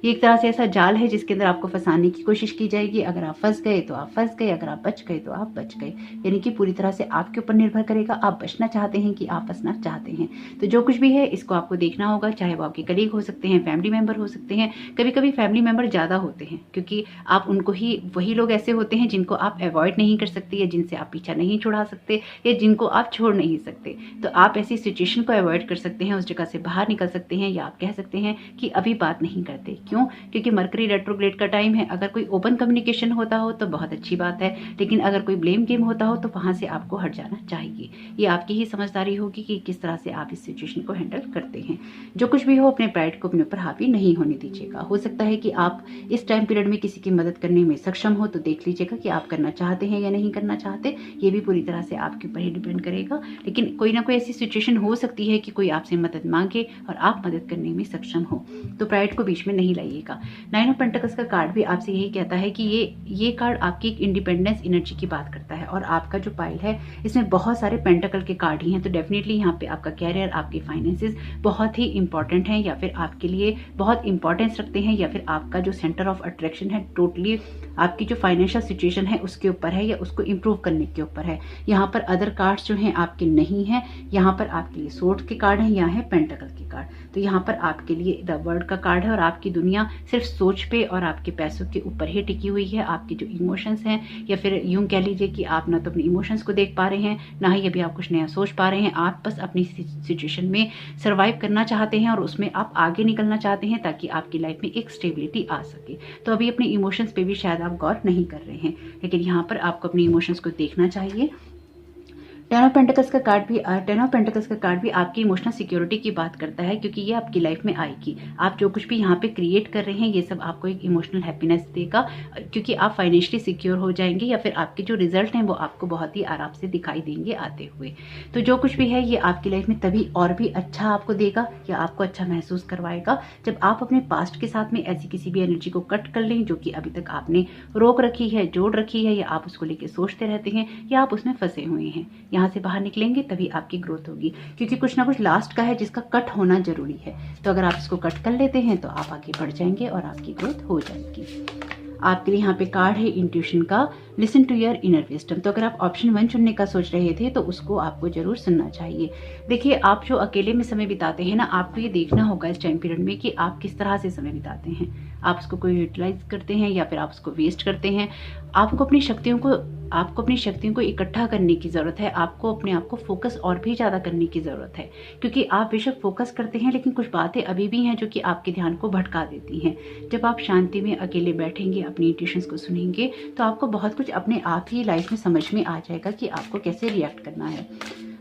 Speaker 1: ये एक तरह से ऐसा जाल है जिसके अंदर आपको फंसाने की कोशिश की जाएगी। अगर आप फंस गए तो आप फंस गए, अगर आप बच गए तो आप बच गए, यानी कि पूरी तरह से आपके ऊपर निर्भर करेगा आप बचना चाहते हैं कि आप फंसना चाहते हैं। तो जो कुछ भी है इसको आपको देखना होगा, चाहे वो आपके कलीग हो सकते हैं, फैमिली मेंबर हो सकते हैं। कभी कभी फैमिली मेंबर ज्यादा होते हैं क्योंकि आप उनको ही, वही लोग ऐसे होते हैं जिनको आप अवॉइड नहीं कर सकते या जिनसे आप पीछा नहीं छुड़ा सकते या जिनको आप छोड़ नहीं सकते। तो आप ऐसी सिचुएशन को अवॉइड कर सकते हैं, उस जगह से बाहर निकल सकते हैं, या आप कह सकते हैं कि अभी बात नहीं करते। क्यों? क्योंकि मरकरी रेट्रोग्रेड का टाइम है। अगर कोई ओपन कम्युनिकेशन होता हो तो बहुत अच्छी बात है, लेकिन अगर कोई ब्लेम गेम होता हो तो वहां से आपको हट जाना चाहिए। ये आपकी ही समझदारी होगी कि किस तरह से आप इस सिचुएशन को हैंडल करते हैं। जो कुछ भी हो अपने प्राइड को अपने ऊपर हावी नहीं होने दीजिएगा। हो सकता है कि आप इस टाइम पीरियड में किसी की मदद करने में सक्षम हो, तो देख लीजिएगा कि आप करना चाहते हैं या नहीं करना चाहते। ये भी पूरी तरह से आपके ऊपर ही डिपेंड करेगा। लेकिन कोई ना कोई ऐसी सिचुएशन हो सकती है कि कोई आपसे मदद मांगे और आप मदद करने में सक्षम हो, तो प्राइड को बीच में नहीं लाइएगा। 9 ऑफ पेंटिकल्स का कार्ड भी आपसे यही कहता है कि ये कार्ड आपकी एक इंडिपेंडेंस एनर्जी की बात करता है। और आपका जो पाइल है इसमें बहुत सारे पेंटिकल के कार्ड ही हैं, तो डेफिनेटली यहाँ पे आपका कैरियर, आपके फाइनेंसेस बहुत ही इंपॉर्टेंट हैं, या फिर आपके लिए बहुत इंपॉर्टेंस रखते हैं, या फिर आपका जो सेंटर ऑफ अट्रैक्शन है टोटली आपकी जो फाइनेंशियल सिचुएशन है उसके ऊपर है, या उसको इम्प्रूव करने के ऊपर है। यहाँ पर अदर कार्ड्स जो हैं आपके नहीं हैं, यहाँ पर आपके लिए सोर्ड के कार्ड हैं, यहाँ है पेंटिकल के कार्ड। तो यहाँ पर आपके लिए द वर्ल्ड का कार्ड है, और आपकी दुनिया सिर्फ सोच पे और आपके पैसों के ऊपर ही टिकी हुई है। आपके जो इमोशंस हैं, या फिर यूं कह लीजिए कि आप ना तो अपने इमोशंस को देख पा रहे हैं, ना ही अभी आप कुछ नया सोच पा रहे हैं। आप बस अपनी सिचुएशन में सर्वाइव करना चाहते हैं और उसमें आप आगे निकलना चाहते हैं, ताकि आपकी लाइफ में एक स्टेबिलिटी आ सके। तो अभी अपने इमोशंस पे भी शायद आप गौर नहीं कर रहे हैं, लेकिन यहाँ पर आपको अपने इमोशंस को देखना चाहिए। 10 ऑफ पेंटिकल्स का कार्ड भी आपकी इमोशनल सिक्योरिटी की बात करता है, क्योंकि ये आपकी लाइफ में आएगी। आप जो कुछ भी यहाँ पे क्रिएट कर रहे हैं ये सब आपको एक इमोशनल हैप्पीनेस देगा, क्योंकि आप फाइनेंशियली सिक्योर हो जाएंगे, या फिर आपके जो रिजल्ट हैं वो आपको बहुत ही आराम से दिखाई देंगे आते हुए। तो जो कुछ भी है ये आपकी लाइफ में तभी और भी अच्छा आपको देगा, या आपको अच्छा महसूस करवाएगा, जब आप अपने पास्ट के साथ में ऐसी किसी भी एनर्जी को कट कर लें जो कि अभी तक आपने रोक रखी है, जोड़ रखी है, या आप उसको लेके सोचते रहते हैं, या आप उसमें फंसे हुए हैं। यहाँ से बाहर निकलेंगे तभी आपकी ग्रोथ होगी, क्योंकि कुछ ना कुछ लास्ट का है जिसका कट होना जरूरी है। तो अगर आप इसको कट कर लेते हैं तो आप आगे बढ़ जाएंगे और आपकी ग्रोथ हो जाएगी। आपके लिए यहाँ पे कार्ड है इंट्यूशन का, listen to your inner wisdom. तो अगर आप ऑप्शन 1 चुनने का सोच रहे थे तो उसको आपको जरूर सुनना चाहिए। देखिए, आप जो अकेले में समय बिताते हैं ना, आपको ये देखना होगा इस टाइम पीरियड में कि आप किस तरह से समय बिताते हैं। आप उसको कोई यूटिलाइज करते हैं या फिर आप उसको वेस्ट करते हैं। आपको अपनी शक्तियों को इकट्ठा करने की जरूरत है। आपको अपने आप को फोकस और भी ज्यादा करने की जरूरत है, क्योंकि आप बेशक फोकस करते हैं लेकिन कुछ बातें अभी भी हैं जो कि आपके ध्यान को भटका देती हैं। जब आप शांति में अकेले बैठेंगे, अपनी इंट्यूशंस को सुनेंगे, तो आपको बहुत कुछ अपने आप ही लाइफ में समझ में आ जाएगा कि आपको कैसे रिएक्ट करना है।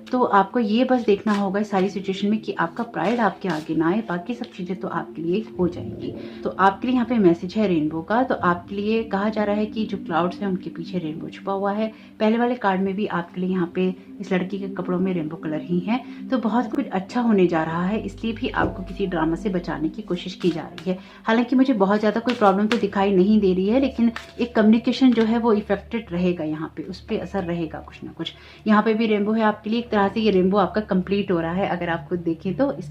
Speaker 1: तो आपको ये बस देखना होगा इस सारी सिचुएशन में कि आपका प्राइड आपके आगे ना आए, बाकी सब चीजें तो आपके लिए हो जाएंगी। तो आपके लिए यहाँ पे मैसेज है रेनबो का। तो आपके लिए कहा जा रहा है कि जो क्लाउड्स हैं उनके पीछे रेनबो छुपा हुआ है। पहले वाले कार्ड में भी आपके लिए यहाँ पे इस लड़की के कपड़ों में रेनबो कलर ही है। तो बहुत कुछ अच्छा होने जा रहा है, इसलिए भी आपको किसी ड्रामा से बचाने की कोशिश की जा रही है। हालांकि मुझे बहुत ज्यादा कोई प्रॉब्लम तो दिखाई नहीं दे रही है, लेकिन एक कम्युनिकेशन जो है वो इफेक्टेड रहेगा, यहाँ पे उस पर असर रहेगा कुछ ना कुछ। यहाँ पे भी रेनबो है आपके लिए। एक तरह से ये रेनबो आपका कंप्लीट हो रहा है। अगर आप खुद देखें तो इस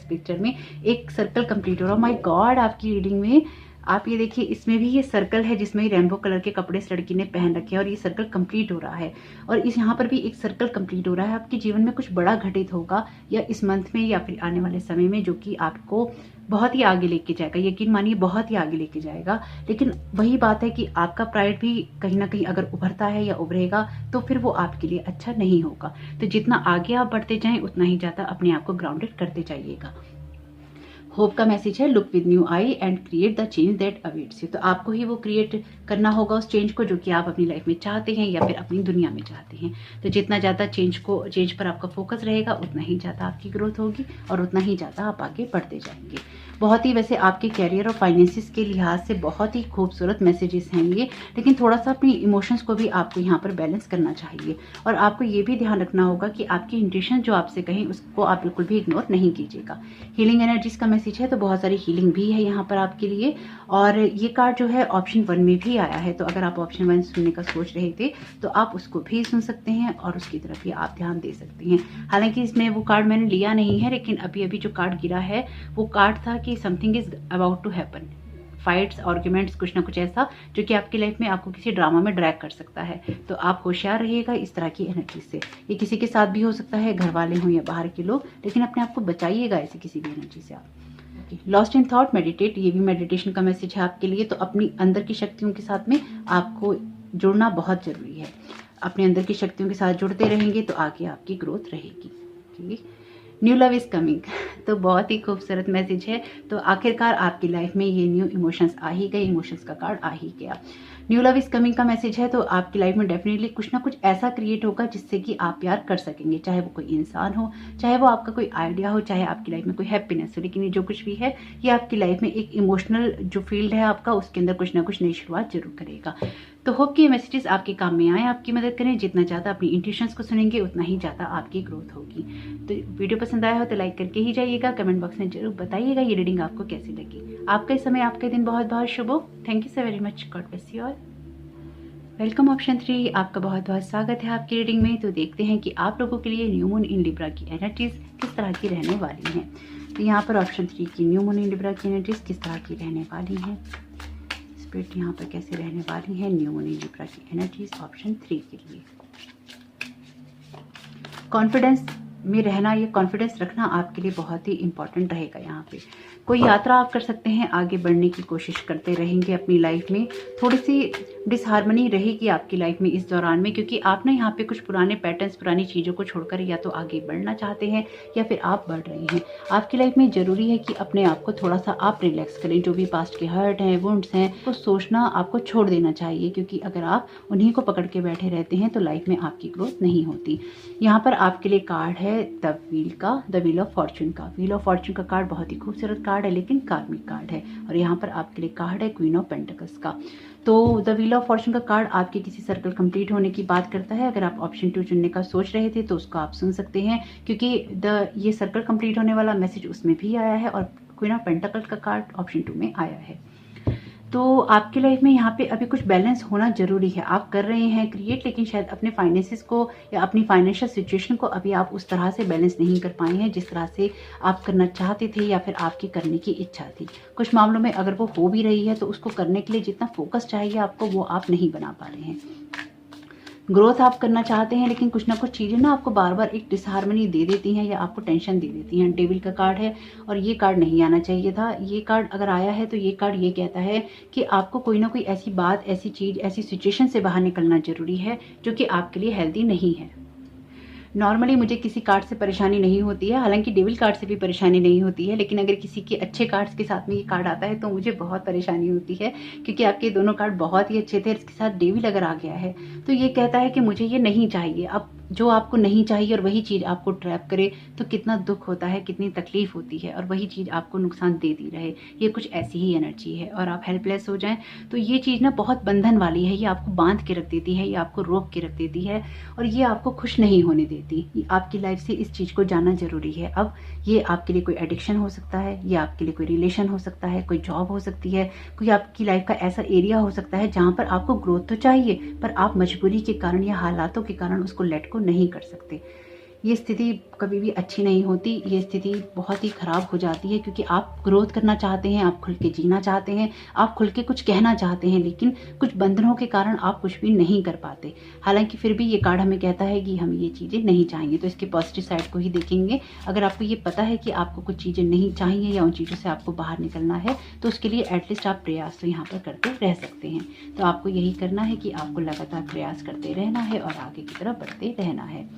Speaker 1: पिक्चर में एक सर्कल कंप्लीट हो रहा है। माय गॉड, आपकी रीडिंग में आप ये देखिए, इसमें भी ये सर्कल है जिसमें रेनबो कलर के कपड़े इस लड़की ने पहन रखे हैं, और ये सर्कल कंप्लीट हो रहा है। और इस यहाँ पर भी एक सर्कल कंप्लीट हो रहा है। आपके जीवन में कुछ बड़ा घटित होगा, या इस मंथ में या फिर आने वाले समय में, जो कि आपको बहुत ही आगे लेके जाएगा। यकीन मानिए बहुत ही आगे लेके जाएगा। लेकिन वही बात है कि आपका प्राइड भी कहीं ना कहीं अगर उभरता है या उभरेगा तो फिर वो आपके लिए अच्छा नहीं होगा। तो जितना आगे आप बढ़ते जाएं उतना ही ज्यादा अपने आप को ग्राउंडेड करते जाइएगा। होप का मैसेज है, look with new I and create the change that awaits you. तो आपको ही वो क्रिएट करना होगा उस चेंज को जो कि आप अपनी लाइफ में चाहते हैं या फिर अपनी दुनिया में चाहते हैं। तो जितना ज़्यादा चेंज पर आपका फोकस रहेगा उतना ही ज़्यादा आपकी ग्रोथ होगी और उतना ही ज़्यादा आप आगे बढ़ते जाएंगे। बहुत ही वैसे आपके कैरियर और फाइनेंसिस के लिहाज से बहुत ही खूबसूरत मैसेजेस हैं ये, लेकिन थोड़ा सा अपनी इमोशंस को भी आपको यहाँ पर बैलेंस करना चाहिए। और आपको ये भी ध्यान रखना होगा कि आपकी इंट्यूशन जो आपसे कहें उसको आप बिल्कुल भी इग्नोर नहीं कीजिएगा। हीलिंग एनर्जीज का मैसेज है, तो बहुत सारी हीलिंग भी है यहाँ पर आपके लिए। और ये कार्ड जो है ऑप्शन 1 में भी आया है। तो अगर आप ऑप्शन 1 सुनने का सोच रहे थे तो आप उसको भी सुन सकते हैं और उसकी तरफ भी आप ध्यान दे सकते हैं। हालांकि इसमें वो कार्ड मैंने लिया नहीं है, लेकिन अभी अभी जो कार्ड गिरा है वो कार्ड था कि something is about to happen, fights, arguments, कुछ ना कुछ ऐसा जो कि आपकी लाइफ में आपको किसी ड्रामा में ड्रैग कर सकता है। तो आप होशियार रहिएगा इस तरह की एनर्जी से। ये किसी के साथ भी हो सकता है, घर वाले हों या बाहर के लोग, लेकिन अपने आप को बचाइएगा ऐसी किसी भी एनर्जी से आप। लॉस्ट इन थॉट, मेडिटेट, ये भी मेडिटेशन का मैसेज है आपके लिए। तो अपनी अंदर की शक्तियों के साथ में आपको जुड़ना बहुत जरूरी है। अपने अंदर की शक्तियों के साथ जुड़ते रहेंगे तो आगे आपकी ग्रोथ रहेगी। न्यू लव इज कमिंग, तो बहुत ही खूबसूरत मैसेज है। तो आखिरकार आपकी लाइफ में ये न्यू इमोशंस आ ही गए, इमोशंस का कार्ड आ ही गया। न्यू लव इज कमिंग का मैसेज है, तो आपकी लाइफ में डेफिनेटली कुछ ना कुछ ऐसा क्रिएट होगा जिससे कि आप प्यार कर सकेंगे, चाहे वो कोई इंसान हो, चाहे वो आपका कोई आइडिया हो, चाहे आपकी लाइफ में कोई हैप्पीनेस हो। लेकिन ये जो कुछ भी है ये आपकी लाइफ में एक इमोशनल जो फील्ड है आपका, उसके अंदर कुछ ना कुछ नई शुरुआत जरूर करेगा। तो होप कि ये मैसेजेस आपके काम में आए, आपकी मदद करें। जितना ज़्यादा अपनी इंट्यूशंस को सुनेंगे उतना ही ज़्यादा आपकी ग्रोथ होगी। तो वीडियो पसंद आया हो तो लाइक करके ही जाइएगा। कमेंट बॉक्स में जरूर बताइएगा ये रीडिंग आपको कैसी लगी। आपका समय, आपका दिन बहुत बहुत शुभ हो। Thank you so very much. God bless you all. Welcome option 3, आपका बहुत बहुत स्वागत है आपकी रीडिंग में। तो देखते हैं कि आप लोगों के लिए न्यू मून इन लिब्रा की एनर्जीज किस तरह की रहने वाली हैं। तो यहाँ पर ऑप्शन 3 की न्यू मून इन लिब्रा की एनर्जीज किस तरह की रहने वाली हैं। स्पिरिट यहाँ पर कैसे रहने वाली है न्यू मून इन लिब्रा की एनर्जीज ऑप्शन 3 के लिए। कॉन्फिडेंस में रहना, ये कॉन्फिडेंस रखना आपके लिए बहुत ही इंपॉर्टेंट रहेगा। यहाँ पे कोई यात्रा आप कर सकते हैं, आगे बढ़ने की कोशिश करते रहेंगे अपनी लाइफ में। थोड़ी सी डिसहार्मनी रहेगी आपकी लाइफ में इस दौरान में, क्योंकि आप ना यहाँ पे कुछ पुराने पैटर्न्स, पुरानी चीज़ों को छोड़कर या तो आगे बढ़ना चाहते हैं या फिर आप बढ़ रहे हैं। आपकी लाइफ में ज़रूरी है कि अपने आप को थोड़ा सा आप रिलैक्स करें। जो भी पास्ट के हर्ट हैं, वुंड्स हैं, तो सोचना आपको छोड़ देना चाहिए, क्योंकि अगर आप उन्हीं को पकड़ के बैठे रहते हैं तो लाइफ में आपकी ग्रोथ नहीं होती। यहाँ पर आपके लिए कार्ड है द व्हील का, द व्हील ऑफ फॉर्चून का। व्हील ऑफ फॉर्चून का कार्ड बहुत ही खूबसूरत कार्ड है, लेकिन कार्मिक कार्ड है। और यहाँ पर आपके लिए कार्ड है क्वीन ऑफ पेंटिकल्स का। तो द व्हील ऑफ फॉर्चून का कार्ड आपके किसी सर्कल कंप्लीट होने की बात करता है। अगर आप ऑप्शन 2 चुनने का सोच रहे थे तो उसको आप सुन सकते हैं, क्योंकि ये सर्कल कंप्लीट होने वाला मैसेज उसमें भी आया है और क्वीन ऑफ पेंटिकल्स का कार्ड ऑप्शन 2 में आया है। तो आपकी लाइफ में यहाँ पे अभी कुछ बैलेंस होना जरूरी है। आप कर रहे हैं क्रिएट, लेकिन शायद अपने फाइनेंसिस को या अपनी फाइनेंशियल सिचुएशन को अभी आप उस तरह से बैलेंस नहीं कर पाए हैं जिस तरह से आप करना चाहते थे या फिर आपकी करने की इच्छा थी। कुछ मामलों में अगर वो हो भी रही है तो उसको करने के लिए जितना फोकस चाहिए आपको वो आप नहीं बना पा रहे हैं। ग्रोथ आप करना चाहते हैं, लेकिन कुछ ना कुछ चीज़ें ना आपको बार बार एक डिसहार्मनी दे देती हैं या आपको टेंशन दे देती हैं। डेविल का कार्ड है और ये कार्ड नहीं आना चाहिए था। ये कार्ड अगर आया है तो ये कार्ड ये कहता है कि आपको कोई ना कोई ऐसी बात, ऐसी चीज़, ऐसी सिचुएशन से बाहर निकलना जरूरी है जो कि आपके लिए हेल्दी नहीं है। नॉर्मली मुझे किसी कार्ड से परेशानी नहीं होती है, हालांकि डेविल कार्ड से भी परेशानी नहीं होती है, लेकिन अगर किसी के अच्छे कार्ड्स के साथ में ये कार्ड आता है तो मुझे बहुत परेशानी होती है, क्योंकि आपके दोनों कार्ड बहुत ही अच्छे थे। इसके साथ डेविल अगर आ गया है तो ये कहता है कि मुझे ये नहीं चाहिए। अब जो आपको नहीं चाहिए और वही चीज़ आपको ट्रैप करे तो कितना दुख होता है, कितनी तकलीफ होती है, और वही चीज़ आपको नुकसान दे दी रहे। ये कुछ ऐसी ही एनर्जी है और आप हेल्पलेस हो जाएं तो ये चीज़ ना बहुत बंधन वाली है। ये आपको बांध के रख देती है, ये आपको रोक के रख देती है और ये आपको खुश नहीं होने देती। आपकी लाइफ से इस चीज़ को जानना जरूरी है। अब ये आपके लिए कोई एडिक्शन हो सकता है, ये आपके लिए कोई रिलेशन हो सकता है, कोई जॉब हो सकती है, कोई आपकी लाइफ का ऐसा एरिया हो सकता है जहाँ पर आपको ग्रोथ तो चाहिए पर आप मजबूरी के कारण या हालातों के कारण उसको लेट को नहीं कर सकते। ये स्थिति कभी भी अच्छी नहीं होती, ये स्थिति बहुत ही खराब हो जाती है, क्योंकि आप ग्रोथ करना चाहते हैं, आप खुल के जीना चाहते हैं, आप खुल के कुछ कहना चाहते हैं, लेकिन कुछ बंधनों के कारण आप कुछ भी नहीं कर पाते। हालांकि फिर भी ये कार्ड हमें कहता है कि हम ये चीज़ें नहीं चाहेंगे, तो इसके पॉजिटिव साइड को ही देखेंगे। अगर आपको ये पता है कि आपको कुछ चीज़ें नहीं चाहिए या उन चीज़ों से आपको बाहर निकलना है तो उसके लिए एटलीस्ट आप प्रयास तो यहाँ पर करते रह सकते हैं। तो आपको यही करना है कि आपको लगातार प्रयास करते रहना है और आगे की तरफ बढ़ते रहना है।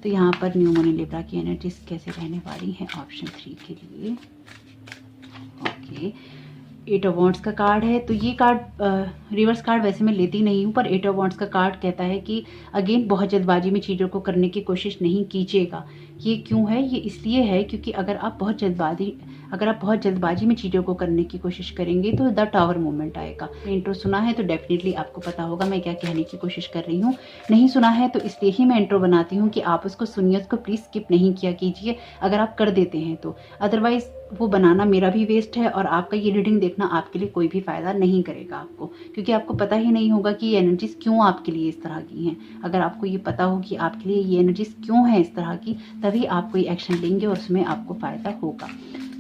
Speaker 1: तो यहाँ पर न्यू मून इन लिब्रा की एनर्जीज कैसे रहने वाली हैं ऑप्शन 3 के लिए। ओके, 8 ऑफ वॉन्ड्स का कार्ड है। तो ये कार्ड रिवर्स कार्ड वैसे मैं लेती नहीं हूँ, पर 8 ऑफ वॉन्ड्स का कार्ड कहता है कि अगेन बहुत जल्दबाजी में चीज़ों को करने की कोशिश नहीं कीजिएगा। ये क्यों है? ये इसलिए है क्योंकि अगर आप बहुत जल्दबाजी में चीज़ों को करने की कोशिश करेंगे तो द टावर मूवमेंट आएगा। इंट्रो सुना है तो डेफिनेटली आपको पता होगा मैं क्या कहने की कोशिश कर रही हूँ। नहीं सुना है तो इसलिए ही मैं इंट्रो बनाती हूँ कि आप उसको सुनिए, उसको प्लीज़ स्किप नहीं किया कीजिए अगर आप कर देते हैं तो। अदरवाइज़ वो बनाना मेरा भी वेस्ट है और आपका ये रीडिंग देखना आपके लिए कोई भी फ़ायदा नहीं करेगा आपको, क्योंकि आपको पता ही नहीं होगा कि ये एनर्जीज क्यों आपके लिए इस तरह की हैं। अगर आपको ये पता हो कि आपके लिए ये एनर्जीज क्यों है इस तरह की, तभी आप कोई एक्शन लेंगे और उसमें आपको फ़ायदा होगा।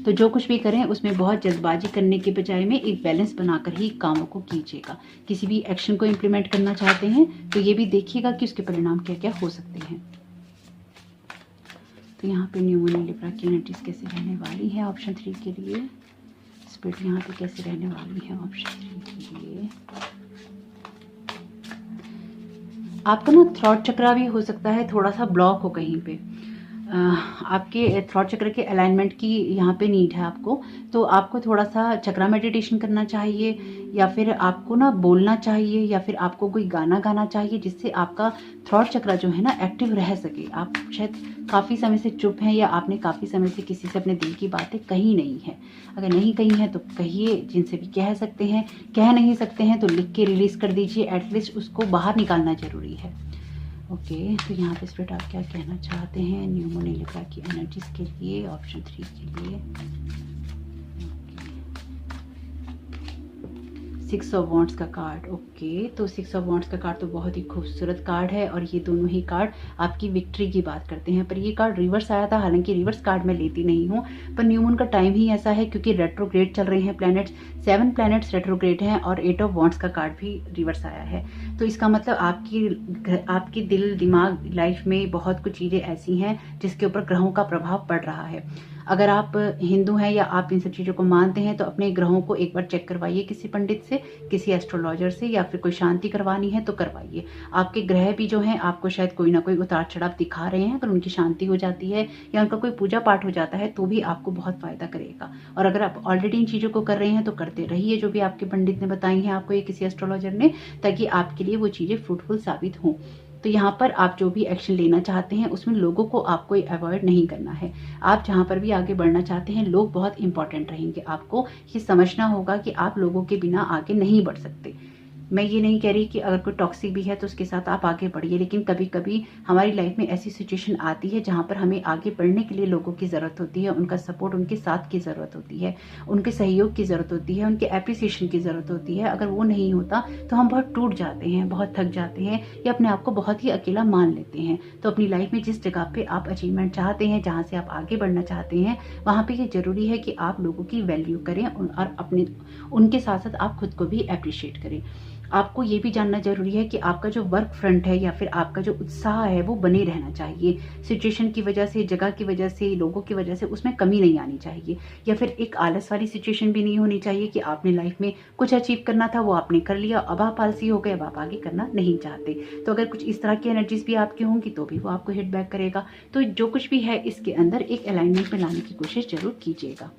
Speaker 1: तो जो कुछ भी करें उसमें बहुत जल्दबाजी करने के बजाय में एक बैलेंस बनाकर ही कामों को कीजिएगा। किसी भी एक्शन को इम्प्लीमेंट करना चाहते हैं तो ये भी देखिएगा कि उसके परिणाम क्या क्या हो सकते हैं। तो यहाँ पे न्यू मून इन लिब्रा की एनर्जीज कैसे रहने वाली है ऑप्शन 3 के लिए। स्पिरिट यहाँ पे कैसे रहने वाली है ऑप्शन 3 के लिए। आपका ना थ्रॉट चक्रा भी हो सकता है थोड़ा सा ब्लॉक हो कहीं पे। आपके थ्रॉट चक्र के अलाइनमेंट की यहाँ पे नीड है आपको, तो आपको थोड़ा सा चक्रा मेडिटेशन करना चाहिए, या फिर आपको ना बोलना चाहिए, या फिर आपको कोई गाना गाना चाहिए जिससे आपका थ्रॉट चक्र जो है ना एक्टिव रह सके। आप शायद काफ़ी समय से चुप हैं, या आपने काफ़ी समय से किसी से अपने दिल की बातें कही नहीं है। अगर नहीं कही हैं तो कहिए, जिनसे भी कह सकते हैं। कह नहीं सकते हैं तो लिख के रिलीज़ कर दीजिए, एटलीस्ट उसको बाहर निकालना ज़रूरी है। ओके, तो यहाँ पे स्पिरिट आप क्या कहना चाहते हैं न्यू मून इन लिब्रा की एनर्जीज के लिए, ऑप्शन 3 के लिए। सिक्स ऑफ वॉन्ड्स का कार्ड। ओके, तो सिक्स ऑफ वॉन्ड्स का कार्ड तो बहुत ही खूबसूरत कार्ड है, और ये दोनों ही कार्ड आपकी विक्ट्री की बात करते हैं। पर ये कार्ड रिवर्स आया था, हालांकि रिवर्स कार्ड मैं लेती नहीं हूँ, पर न्यू मून का टाइम ही ऐसा है क्योंकि रेट्रोग्रेड चल रहे हैं प्लैनेट्स, 7 प्लैनेट्स रेट्रोग्रेड हैं, और 8 ऑफ वॉन्ड्स का कार्ड भी रिवर्स आया है। तो इसका मतलब आपकी दिल दिमाग लाइफ में बहुत कुछ चीज़ें ऐसी हैं जिसके ऊपर ग्रहों का प्रभाव पड़ रहा है। अगर आप हिंदू हैं या आप इन सब चीज़ों को मानते हैं तो अपने ग्रहों को एक बार चेक करवाइए किसी पंडित से, किसी एस्ट्रोलॉजर से, या फिर कोई शांति करवानी है तो करवाइए। आपके ग्रह भी जो हैं आपको शायद कोई ना कोई उतार चढ़ाव दिखा रहे हैं, अगर उनकी शांति हो जाती है या उनका कोई पूजा पाठ हो जाता है तो भी आपको बहुत फ़ायदा करेगा। और अगर आप ऑलरेडी इन चीज़ों को कर रहे हैं तो करते रहिए जो भी आपके पंडित ने बताई हैं आपको, या किसी एस्ट्रोलॉजर ने, ताकि आपके लिए वो चीज़ें फ्रूटफुल साबित हों। तो यहाँ पर आप जो भी एक्शन लेना चाहते हैं उसमें लोगों को आपको अवॉइड नहीं करना है। आप जहाँ पर भी आगे बढ़ना चाहते हैं लोग बहुत इंपॉर्टेंट रहेंगे। आपको ये समझना होगा कि आप लोगों के बिना आगे नहीं बढ़ सकते। मैं ये नहीं कह रही कि अगर कोई टॉक्सिक भी है तो उसके साथ आप आगे बढ़िए, लेकिन कभी कभी हमारी लाइफ में ऐसी सिचुएशन आती है जहाँ पर हमें आगे बढ़ने के लिए लोगों की ज़रूरत होती है, उनका सपोर्ट, उनके साथ की ज़रूरत होती है, उनके सहयोग की ज़रूरत होती है, उनके एप्रिसिएशन की ज़रूरत होती है। अगर वो नहीं होता तो हम बहुत टूट जाते हैं, बहुत थक जाते हैं, या अपने आप को बहुत ही अकेला मान लेते हैं। तो अपनी लाइफ में जिस जगह पे आप अचीवमेंट चाहते हैं, जहाँ से आप आगे बढ़ना चाहते हैं, वहाँ पे ये ज़रूरी है कि आप लोगों की वैल्यू करें और अपने उनके साथ साथ आप खुद को भी अप्रिशिएट करें। आपको ये भी जानना जरूरी है कि आपका जो वर्क फ्रंट है या फिर आपका जो उत्साह है वो बने रहना चाहिए। सिचुएशन की वजह से, जगह की वजह से, लोगों की वजह से उसमें कमी नहीं आनी चाहिए, या फिर एक आलस वाली सिचुएशन भी नहीं होनी चाहिए कि आपने लाइफ में कुछ अचीव करना था वो आपने कर लिया, अब आप आलसी हो गए, अब आप आगे करना नहीं चाहते। तो अगर कुछ इस तरह की एनर्जीज भी आपकी होंगी तो भी वो आपको हिट बैक करेगा। तो जो कुछ भी है इसके अंदर एक अलाइनमेंट में लाने की कोशिश जरूर कीजिएगा,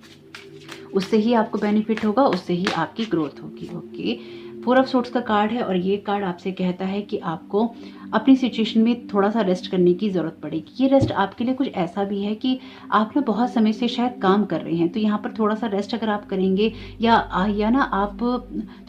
Speaker 1: उससे ही आपको बेनिफिट होगा, उससे ही आपकी ग्रोथ होगी। ओके, 4 ऑफ सोर्ड्स का कार्ड है, और ये कार्ड आपसे कहता है कि आपको अपनी सिचुएशन में थोड़ा सा रेस्ट करने की ज़रूरत पड़ेगी। ये रेस्ट आपके लिए कुछ ऐसा भी है कि आप ना बहुत समय से शायद काम कर रहे हैं, तो यहाँ पर थोड़ा सा रेस्ट अगर आप करेंगे या ना आप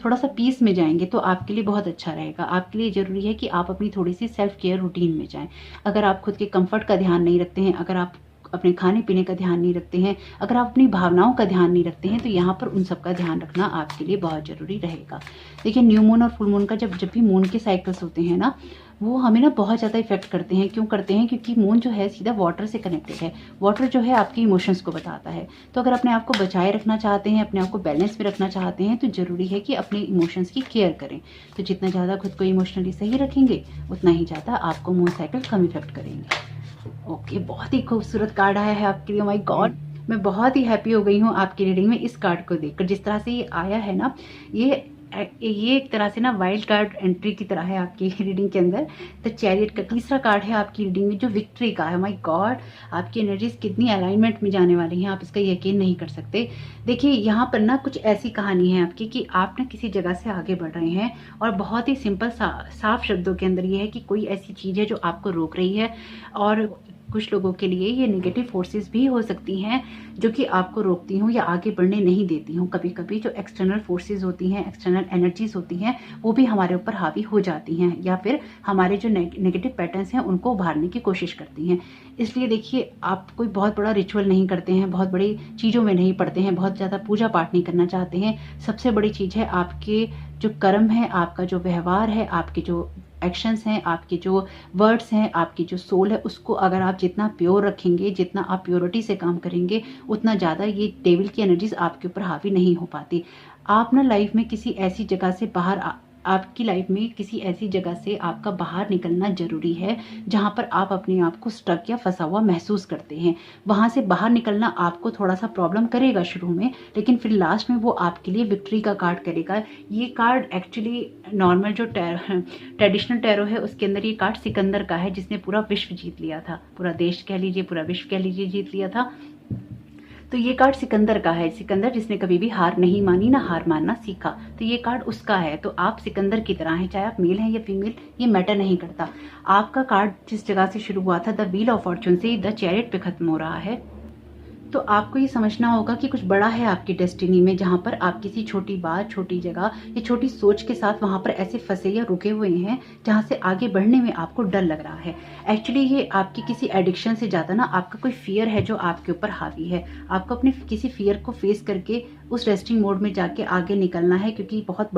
Speaker 1: थोड़ा सा पीस में जाएंगे तो आपके लिए बहुत अच्छा रहेगा। आपके लिए ज़रूरी है कि आप अपनी थोड़ी सी सेल्फ केयर रूटीन में जाएँ। अगर आप खुद के कंफर्ट का ध्यान नहीं रखते हैं, अगर आप अपने खाने पीने का ध्यान नहीं रखते हैं, अगर आप अपनी भावनाओं का ध्यान नहीं रखते हैं, तो यहाँ पर उन सब का ध्यान रखना आपके लिए बहुत ज़रूरी रहेगा। देखिए, न्यू मून और फुल मून का जब भी मून के साइकिल्स होते हैं ना, वो हमें ना बहुत ज़्यादा इफेक्ट करते हैं। क्यों करते हैं? क्योंकि मून जो है सीधा वाटर से कनेक्टेड है। वाटर जो है आपके इमोशंस को बताता है। तो अगर अपने आप को बचाए रखना चाहते हैं, अपने आप को बैलेंस में रखना चाहते हैं, तो ज़रूरी है कि अपने इमोशंस की केयर करें। तो जितना ज़्यादा खुद को इमोशनली सही रखेंगे उतना ही ज़्यादा आपको मून साइकिल कम इफेक्ट करेंगे। ओके, बहुत ही खूबसूरत कार्ड आया है आपके लिए। माय गॉड, मैं बहुत ही हैप्पी हो गई हूँ आपकी रीडिंग में इस कार्ड को देखकर। जिस तरह से ये आया है ना, ये एक तरह से ना वाइल्ड कार्ड एंट्री की तरह है आपकी रीडिंग के अंदर। तो चैरियट का तीसरा कार्ड है आपकी रीडिंग में जो विक्ट्री का है। माय गॉड, आपकी एनर्जीज कितनी अलाइनमेंट में जाने वाली हैं, आप इसका यकीन नहीं कर सकते। देखिए, यहाँ पर ना कुछ ऐसी कहानी है आपकी कि आप ना किसी जगह से आगे बढ़ रहे हैं, और बहुत ही सिंपल साफ शब्दों के अंदर ये है कि कोई ऐसी चीज़ है जो आपको रोक रही है। और कुछ लोगों के लिए ये नेगेटिव फोर्सेस भी हो सकती हैं जो कि आपको रोकती हूँ या आगे बढ़ने नहीं देती हूँ। कभी कभी जो एक्सटर्नल फोर्सेस होती हैं, एक्सटर्नल एनर्जीज होती हैं, वो भी हमारे ऊपर हावी हो जाती हैं, या फिर हमारे जो नेगेटिव पैटर्न्स हैं उनको उभारने की कोशिश करती हैं। इसलिए देखिए, आप कोई बहुत बड़ा रिचुअल नहीं करते हैं, बहुत बड़ी चीज़ों में नहीं पड़ते हैं, बहुत ज़्यादा पूजा पाठ नहीं करना चाहते हैं। सबसे बड़ी चीज़ है आपके जो कर्म है, आपका जो व्यवहार है, आपके जो एक्शंस हैं, आपके जो वर्ड्स हैं, आपकी जो सोल है, उसको अगर आप जितना प्योर रखेंगे, जितना आप प्योरिटी से काम करेंगे, उतना ज़्यादा ये डेविल की एनर्जीज आपके ऊपर हावी नहीं हो पाती। आप ना लाइफ में किसी ऐसी जगह से बाहर आपकी लाइफ में किसी ऐसी जगह से आपका बाहर निकलना ज़रूरी है जहाँ पर आप अपने आप को स्टक या फंसा हुआ महसूस करते हैं। वहाँ से बाहर निकलना आपको थोड़ा सा प्रॉब्लम करेगा शुरू में, लेकिन फिर लास्ट में वो आपके लिए विक्ट्री का कार्ड करेगा। ये कार्ड एक्चुअली नॉर्मल जो ट्रेडिशनल टैरो है उसके अंदर ये कार्ड सिकंदर का है, जिसने पूरा विश्व जीत लिया था, पूरा देश कह लीजिए, पूरा विश्व कह लीजिए जीत लिया था। तो ये कार्ड सिकंदर का है, सिकंदर जिसने कभी भी हार नहीं मानी, ना हार मानना सीखा। तो ये कार्ड उसका है। तो आप सिकंदर की तरह हैं, चाहे आप मेल हैं या फीमेल, ये मैटर नहीं करता। आपका कार्ड जिस जगह से शुरू हुआ था, द व्हील ऑफ फॉर्चून से द चैरियट पे खत्म हो रहा है। तो आपको ये समझना होगा कि कुछ बड़ा है आपकी डेस्टिनी में, जहाँ पर आप किसी छोटी बात, छोटी जगह या छोटी सोच के साथ वहाँ पर ऐसे फंसे या रुके हुए हैं जहाँ से आगे बढ़ने में आपको डर लग रहा है। एक्चुअली ये आपकी किसी एडिक्शन से ज़्यादा ना आपका कोई फियर है जो आपके ऊपर हावी है। आपको अपने किसी फियर को फेस करके उस रेस्टिंग मोड में जाके आगे निकलना है, क्योंकि बहुत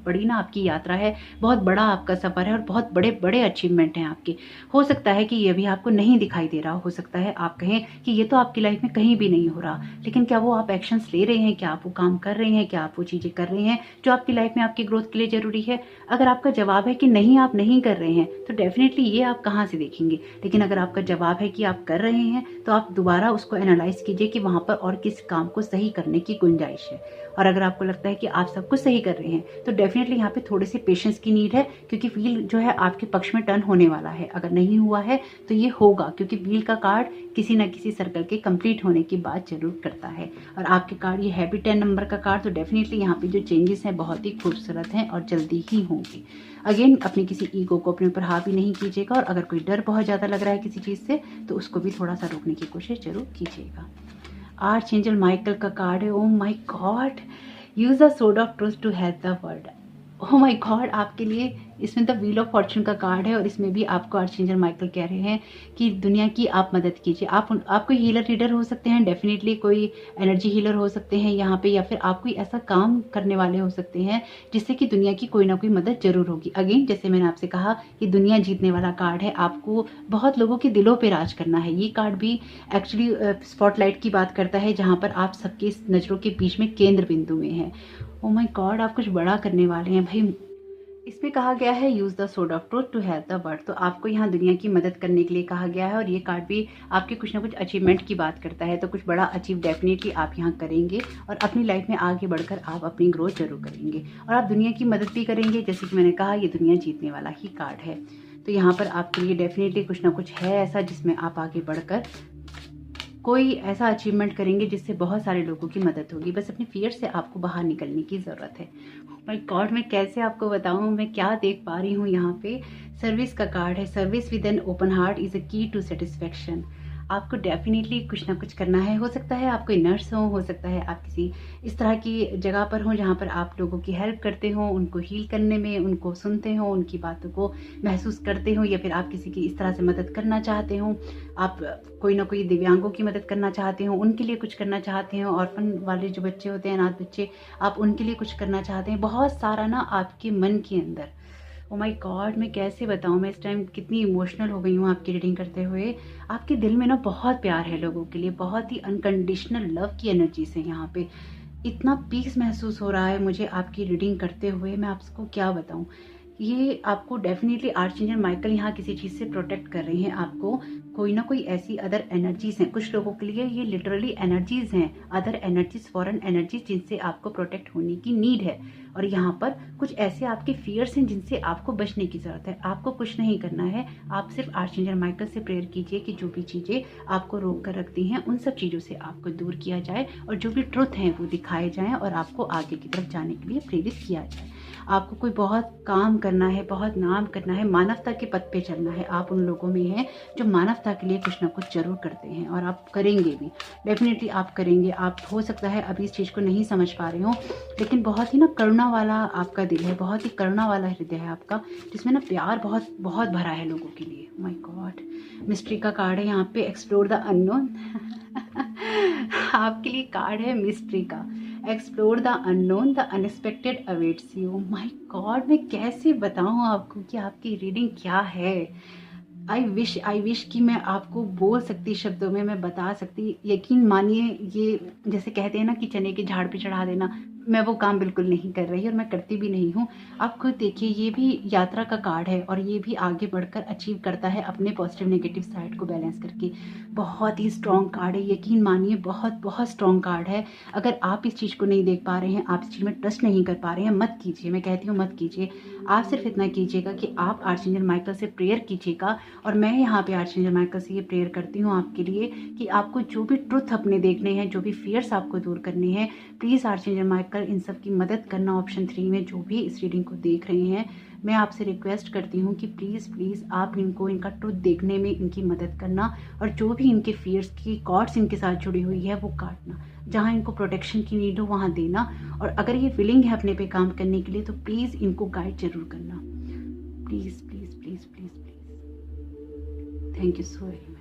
Speaker 1: बड़ी ना आपकी यात्रा है, बहुत बड़ा आपका सफ़र है और बहुत बड़े बड़े अचीवमेंट हैं आपके। हो सकता है कि ये भी आपको नहीं दिखाई दे रहा, हो सकता है आप कहें कि ये तो आपकी लाइफ में कहीं भी नहीं हो रहा, लेकिन क्या वो आप एक्शंस ले रहे हैं, क्या आप वो काम कर रहे हैं, क्या आप वो चीज़ें कर रहे हैं जो आपकी लाइफ में आपकी ग्रोथ के लिए ज़रूरी है? अगर आपका जवाब है कि नहीं, आप नहीं कर रहे हैं, तो डेफिनेटली ये आप कहाँ से देखेंगे। लेकिन अगर आपका जवाब है कि आप कर रहे हैं, तो आप दोबारा उसको एनालाइज कीजिए कि वहाँ पर और किस काम को सही करने की गुंजाइश है। और अगर आपको लगता है कि आप सब कुछ सही कर रहे हैं, तो डेफिनेटली यहाँ पे थोड़े से पेशेंस की नीड है, क्योंकि व्हील जो है आपके पक्ष में टर्न होने वाला है। अगर नहीं हुआ है तो ये होगा, क्योंकि व्हील का कार्ड किसी ना किसी सर्कल के कंप्लीट होने की बात जरूर करता है। और आपके कार्ड ये है भी 10 नंबर का कार्ड, तो डेफिनेटली यहाँ पे जो चेंजेस हैं बहुत ही खूबसूरत हैं और जल्दी ही होंगे। अगेन, अपनी किसी ईगो को अपने ऊपर हावी नहीं कीजिएगा, और अगर कोई डर बहुत ज़्यादा लग रहा है किसी चीज़ से, तो उसको भी थोड़ा सा रोकने की कोशिश जरूर कीजिएगा। आर्चएंजल माइकल का कार्ड है। Oh my God, use the sword of truth to help the world. Oh my God, आपके लिए इसमें द व्हील ऑफ फॉर्चून का कार्ड है, और इसमें भी आपको आर्चएंजल माइकल कह रहे हैं कि दुनिया की आप मदद कीजिए। आप कोई हीलर रीडर हो सकते हैं, डेफिनेटली कोई एनर्जी हीलर हो सकते हैं यहाँ पे, या फिर आप कोई ऐसा काम करने वाले हो सकते हैं जिससे कि दुनिया की कोई ना कोई मदद जरूर होगी। अगेन, जैसे मैंने आपसे कहा, ये दुनिया जीतने वाला कार्ड है। आपको बहुत लोगों के दिलों पे राज करना है। ये कार्ड भी एक्चुअली स्पॉटलाइट की बात करता है, जहाँ पर आप सबके नज़रों के बीच में केंद्र बिंदु में हैं। ओ माय गॉड, आप कुछ बड़ा करने वाले हैं भाई। इसमें कहा गया है use the sword of truth to help the world. तो आपको यहाँ दुनिया की मदद करने के लिए कहा गया है, और ये कार्ड भी आपके कुछ ना कुछ अचीवमेंट की बात करता है। तो कुछ बड़ा अचीव डेफिनेटली आप यहाँ करेंगे, और अपनी लाइफ में आगे बढ़कर आप अपनी ग्रोथ जरूर करेंगे, और आप दुनिया की मदद भी करेंगे। जैसे कि मैंने कहा, ये दुनिया जीतने वाला ही कार्ड है। तो यहाँ पर आपके लिए डेफिनेटली कुछ ना कुछ है ऐसा जिसमें आप आगे बढ़कर कोई ऐसा अचीवमेंट करेंगे जिससे बहुत सारे लोगों की मदद होगी। बस अपने फियर से आपको बाहर निकलने की ज़रूरत है। माय गॉड, मैं कैसे आपको बताऊं, मैं क्या देख पा रही हूँ यहाँ पे। सर्विस का कार्ड है। Service with an open heart is a की टू सेटिस्फेक्शन। आपको डेफिनेटली कुछ ना कुछ करना है। हो सकता है आप कोई नर्स हो सकता है आप किसी इस तरह की जगह पर हो जहाँ पर आप लोगों की हेल्प करते हो, उनको हील करने में, उनको सुनते हो, उनकी बातों को महसूस करते हो, या फिर आप किसी की इस तरह से मदद करना चाहते हो। आप कोई ना कोई दिव्यांगों की मदद करना चाहते हो, उनके लिए कुछ करना चाहते हो। ऑर्फन वाले जो बच्चे होते हैं, अनाथ बच्चे, आप उनके लिए कुछ करना चाहते हैं। बहुत सारा ना आपके मन के अंदर। ओ माय गॉड, मैं कैसे बताऊँ, मैं इस टाइम कितनी इमोशनल हो गई हूँ आपकी रीडिंग करते हुए। आपके दिल में ना बहुत प्यार है लोगों के लिए, बहुत ही अनकंडीशनल लव की एनर्जी से यहाँ पे इतना पीस महसूस हो रहा है मुझे आपकी रीडिंग करते हुए। मैं आपको क्या बताऊँ, ये आपको डेफिनेटली आर्चएंजल माइकल यहाँ किसी चीज़ से प्रोटेक्ट कर रहे हैं। आपको कोई ना कोई ऐसी अदर एनर्जीज हैं, कुछ लोगों के लिए ये लिटरली एनर्जीज हैं, अदर एनर्जीज, फॉरेन एनर्जीज, जिनसे आपको प्रोटेक्ट होने की नीड है। और यहाँ पर कुछ ऐसे आपके फियर्स हैं जिनसे आपको बचने की ज़रूरत है। आपको कुछ नहीं करना है, आप सिर्फ आर्चएंजल माइकल से प्रेयर कीजिए कि जो भी चीज़ें आपको रोक कर रखती हैं, उन सब चीज़ों से आपको दूर किया जाए, और जो भी ट्रुथ हैं वो दिखाए जाएँ, और आपको आगे की तरफ जाने के लिए प्रेरित किया जाए। आपको कोई बहुत काम करना है, बहुत नाम करना है, मानवता के पथ पे चलना है। आप उन लोगों में हैं जो मानवता के लिए कुछ ना कुछ जरूर करते हैं, और आप करेंगे भी, डेफिनेटली आप करेंगे। आप हो सकता है अभी इस चीज़ को नहीं समझ पा रहे हो, लेकिन बहुत ही ना करुणा वाला आपका दिल है, बहुत ही करुणा वाला हृदय है आपका, जिसमें ना प्यार बहुत बहुत भरा है लोगों के लिए। माय गॉड, मिस्ट्री का कार्ड है यहाँ पे, एक्सप्लोर द अननोन। आपके लिए कार्ड है मिस्ट्री का, explore the unknown, the unexpected awaits you. My God, मैं कैसे बताऊं आपको कि आपकी रीडिंग क्या है। आई विश कि मैं आपको बोल सकती शब्दों में, मैं बता सकती। यकीन मानिए, ये जैसे कहते हैं ना कि चने के झाड़ पे चढ़ा देना, मैं वो काम बिल्कुल नहीं कर रही और मैं करती भी नहीं हूँ। आप खुद देखिए, ये भी यात्रा का कार्ड है और ये भी आगे बढ़कर अचीव करता है अपने पॉजिटिव नेगेटिव साइड को बैलेंस करके। बहुत ही स्ट्रॉन्ग कार्ड है, यकीन मानिए बहुत बहुत स्ट्रॉन्ग कार्ड है। अगर आप इस चीज़ को नहीं देख पा रहे हैं, आप इस चीज़ में ट्रस्ट नहीं कर पा रहे हैं, मत कीजिए। मैं कहती हूँ मत कीजिए। आप सिर्फ इतना कीजिएगा कि आप आर्चेंजल माइकल से प्रेयर कीजिएगा। और मैं यहाँ पे आर्चेंजल माइकल से ये प्रेयर करती हूँ आपके लिए कि आपको जो भी ट्रुथ अपने देखने हैं, जो भी फियर्स आपको दूर करने हैं, प्लीज़ आर्चेंजल माइकल इन सब की मदद करना। ऑप्शन 3 में जो भी इस रीडिंग को देख रहे हैं, मैं आपसे रिक्वेस्ट करती हूँ कि प्लीज़ आप इनको इनका ट्रुथ देखने में इनकी मदद करना और जो भी इनके फियर्स की कॉर्ड्स इनके साथ जुड़ी हुई है वो काटना। जहाँ इनको प्रोटेक्शन की नीड हो वहाँ देना। और अगर ये विलिंग है अपने पे काम करने के लिए तो प्लीज़ इनको गाइड जरूर करना। Please please please please please. Thank you so very much.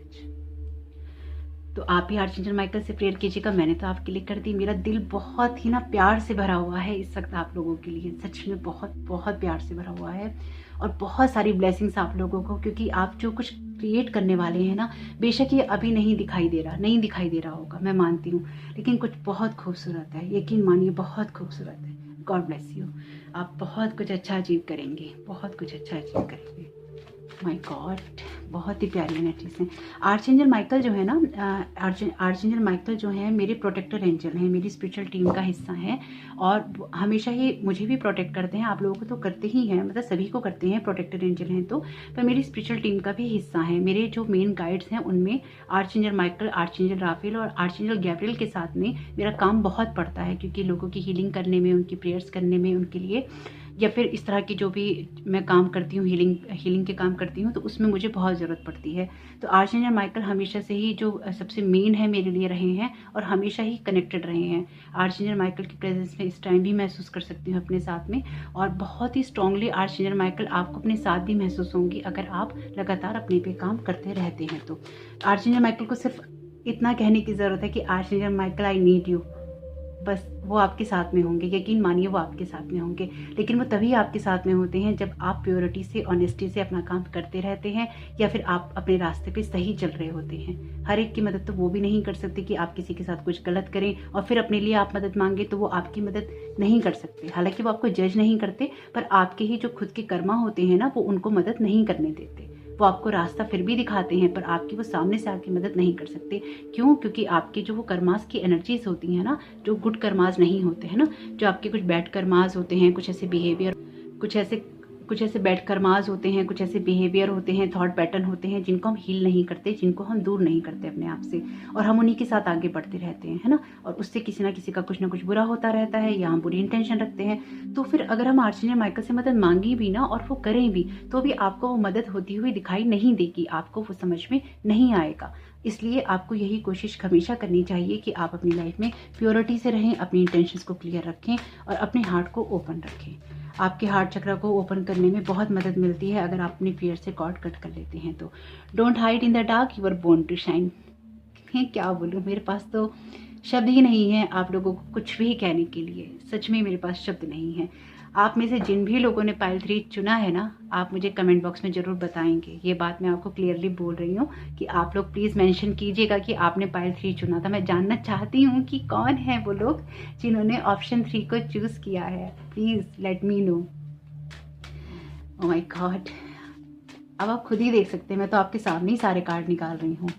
Speaker 1: तो आप भी आर्चेंजल माइकल से प्रेयर कीजिएगा। मैंने तो आपके लिए कर दी। मेरा दिल बहुत ही ना प्यार से भरा हुआ है इस वक्त आप लोगों के लिए, सच में बहुत बहुत प्यार से भरा हुआ है। और बहुत सारी ब्लेसिंग्स आप लोगों को, क्योंकि आप जो कुछ क्रिएट करने वाले हैं ना, बेशक ये अभी नहीं दिखाई दे रहा होगा, मैं मानती हूँ, लेकिन कुछ बहुत खूबसूरत है, यकीन मानिए बहुत खूबसूरत है। God bless you. आप बहुत कुछ अच्छा अचीव करेंगे, बहुत कुछ अच्छा अचीव करेंगे। माय गॉड, बहुत ही प्यारी एनर्जीज हैं। आर्चेंजल माइकल जो है ना, आर्चेंजल माइकल जो है मेरे प्रोटेक्टर एंजल हैं, मेरी स्पिरिचुअल टीम का हिस्सा है और हमेशा ही मुझे भी प्रोटेक्ट करते हैं। आप लोगों को तो करते ही हैं, मतलब सभी को करते हैं, प्रोटेक्टर एंजल हैं तो, पर मेरी स्पिरिचुअल टीम का भी हिस्सा है। मेरे जो मेन गाइड्स हैं उनमें आर्चेंजल माइकल, आर्चेंजल राफेल और आर्चेंजल गैब्रियल के साथ में मेरा काम बहुत पड़ता है, क्योंकि लोगों की हीलिंग करने में, उनकी प्रेयर्स करने में, उनके लिए, या फिर इस तरह की जो भी मैं काम करती हूँ, हीलिंग के काम करती हूँ, तो उसमें मुझे बहुत ज़रूरत पड़ती है। तो आर्चेंजल माइकल हमेशा से ही जो सबसे मेन है मेरे लिए रहे हैं और हमेशा ही कनेक्टेड रहे हैं। आर्चेंजल माइकल की प्रेजेंस में इस टाइम भी महसूस कर सकती हूँ अपने साथ में, और बहुत ही स्ट्रांगली आर्चेंजल माइकल आपको अपने साथ भी महसूस होंगी अगर आप लगातार अपने पे काम करते रहते हैं। तो आर्चेंजल माइकल को सिर्फ इतना कहने की ज़रूरत है कि आर्चेंजल माइकल आई नीड यू, बस वो आपके साथ में होंगे। यकीन मानिए वो आपके साथ में होंगे, लेकिन वो तभी आपके साथ में होते हैं जब आप प्योरिटी से, ऑनेस्टी से अपना काम करते रहते हैं, या फिर आप अपने रास्ते पे सही चल रहे होते हैं। हर एक की मदद तो वो भी नहीं कर सकते कि आप किसी के साथ कुछ गलत करें और फिर अपने लिए आप मदद मांगे, तो वो आपकी मदद नहीं कर सकते। हालांकि वो आपको जज नहीं करते, पर आपके ही जो खुद के कर्मा होते हैं ना, वो उनको मदद नहीं करने देते। वो आपको रास्ता फिर भी दिखाते हैं, पर आपकी वो सामने से आके मदद नहीं कर सकते। क्यों? क्योंकि आपके जो वो कर्मास की एनर्जीज होती हैं ना, जो गुड कर्मास नहीं होते हैं ना, जो आपके कुछ बैड कर्मास होते हैं, कुछ ऐसे बिहेवियर, कुछ ऐसे बैड कर्मास होते हैं, कुछ ऐसे बिहेवियर होते हैं, थॉट पैटर्न होते हैं, जिनको हम हील नहीं करते, जिनको हम दूर नहीं करते अपने आप से, और हम उन्हीं के साथ आगे बढ़ते रहते हैं, है ना। और उससे किसी ना किसी का कुछ ना कुछ बुरा होता रहता है, या हम बुरी इंटेंशन रखते हैं। तो फिर अगर हम आर्चेंजल माइकल से मदद मांगी भी ना और वो करें भी, तो भी आपको वो मदद होती हुई दिखाई नहीं देगी, आपको वो समझ में नहीं आएगा। इसलिए आपको यही कोशिश हमेशा करनी चाहिए कि आप अपनी लाइफ में प्योरिटी से रहें, अपनी इंटेंशंस को क्लियर रखें और अपने हार्ट को ओपन रखें। आपके हार्ट चक्र को ओपन करने में बहुत मदद मिलती है अगर आप अपनी फियर से कॉर्ड कट कर लेते हैं तो। Don't hide in the dark, you are born to shine. क्या बोलूँ, मेरे पास तो शब्द ही नहीं है आप लोगों को कुछ भी कहने के लिए, सच में मेरे पास शब्द नहीं है। आप में से जिन भी लोगों ने पाइल 3 चुना है ना, आप मुझे कमेंट बॉक्स में ज़रूर बताएंगे। ये बात मैं आपको क्लियरली बोल रही हूँ कि आप लोग प्लीज़ मेंशन कीजिएगा कि आपने पाइल 3 चुना था। मैं जानना चाहती हूँ कि कौन है वो लोग जिन्होंने ऑप्शन 3 को चूज़ किया है। Please let me know. Oh my God, अब आप खुद ही देख सकते हैं, मैं तो आपके सामने ही सारे कार्ड निकाल रही हूँ,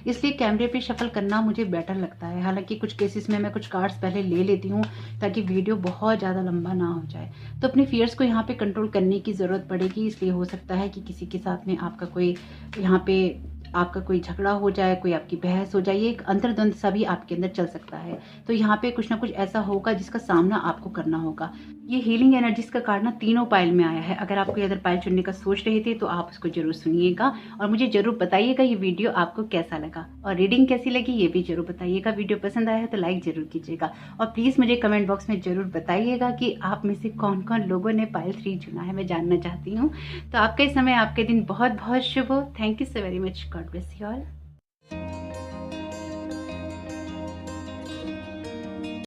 Speaker 1: इसलिए कैमरे पे शफल करना मुझे बेटर लगता है। हालांकि कुछ केसेस में मैं कुछ कार्ड्स पहले ले लेती हूँ ताकि वीडियो बहुत ज़्यादा लंबा ना हो जाए। तो अपने फियर्स को यहाँ पे कंट्रोल करने की ज़रूरत पड़ेगी, इसलिए हो सकता है कि किसी के साथ में आपका कोई यहाँ पे आपका कोई झगड़ा हो जाए, कोई आपकी बहस हो जाए, ये एक अंतर्द्वंद सा भी आपके अंदर चल सकता है। तो यहाँ पे कुछ ना कुछ ऐसा होगा जिसका सामना आपको करना होगा। ये हीलिंग एनर्जीज का कार्ड ना तीनों पाइल में आया है। अगर आप कोई अदर पाइल चुनने का सोच रहे थे तो आप उसको जरूर सुनिएगा और मुझे जरूर बताइएगा ये वीडियो आपको कैसा लगा और रीडिंग कैसी लगी ये भी जरूर बताइएगा। वीडियो पसंद आया है तो लाइक जरूर कीजिएगा और प्लीज़ मुझे कमेंट बॉक्स में जरूर बताइएगा कि आप में से कौन कौन लोगों ने पाइल 3 चुना है, मैं जानना चाहती हूँ। तो आपका इस समय, आपके दिन बहुत बहुत शुभ हो। Thank you so very much. God bless you all.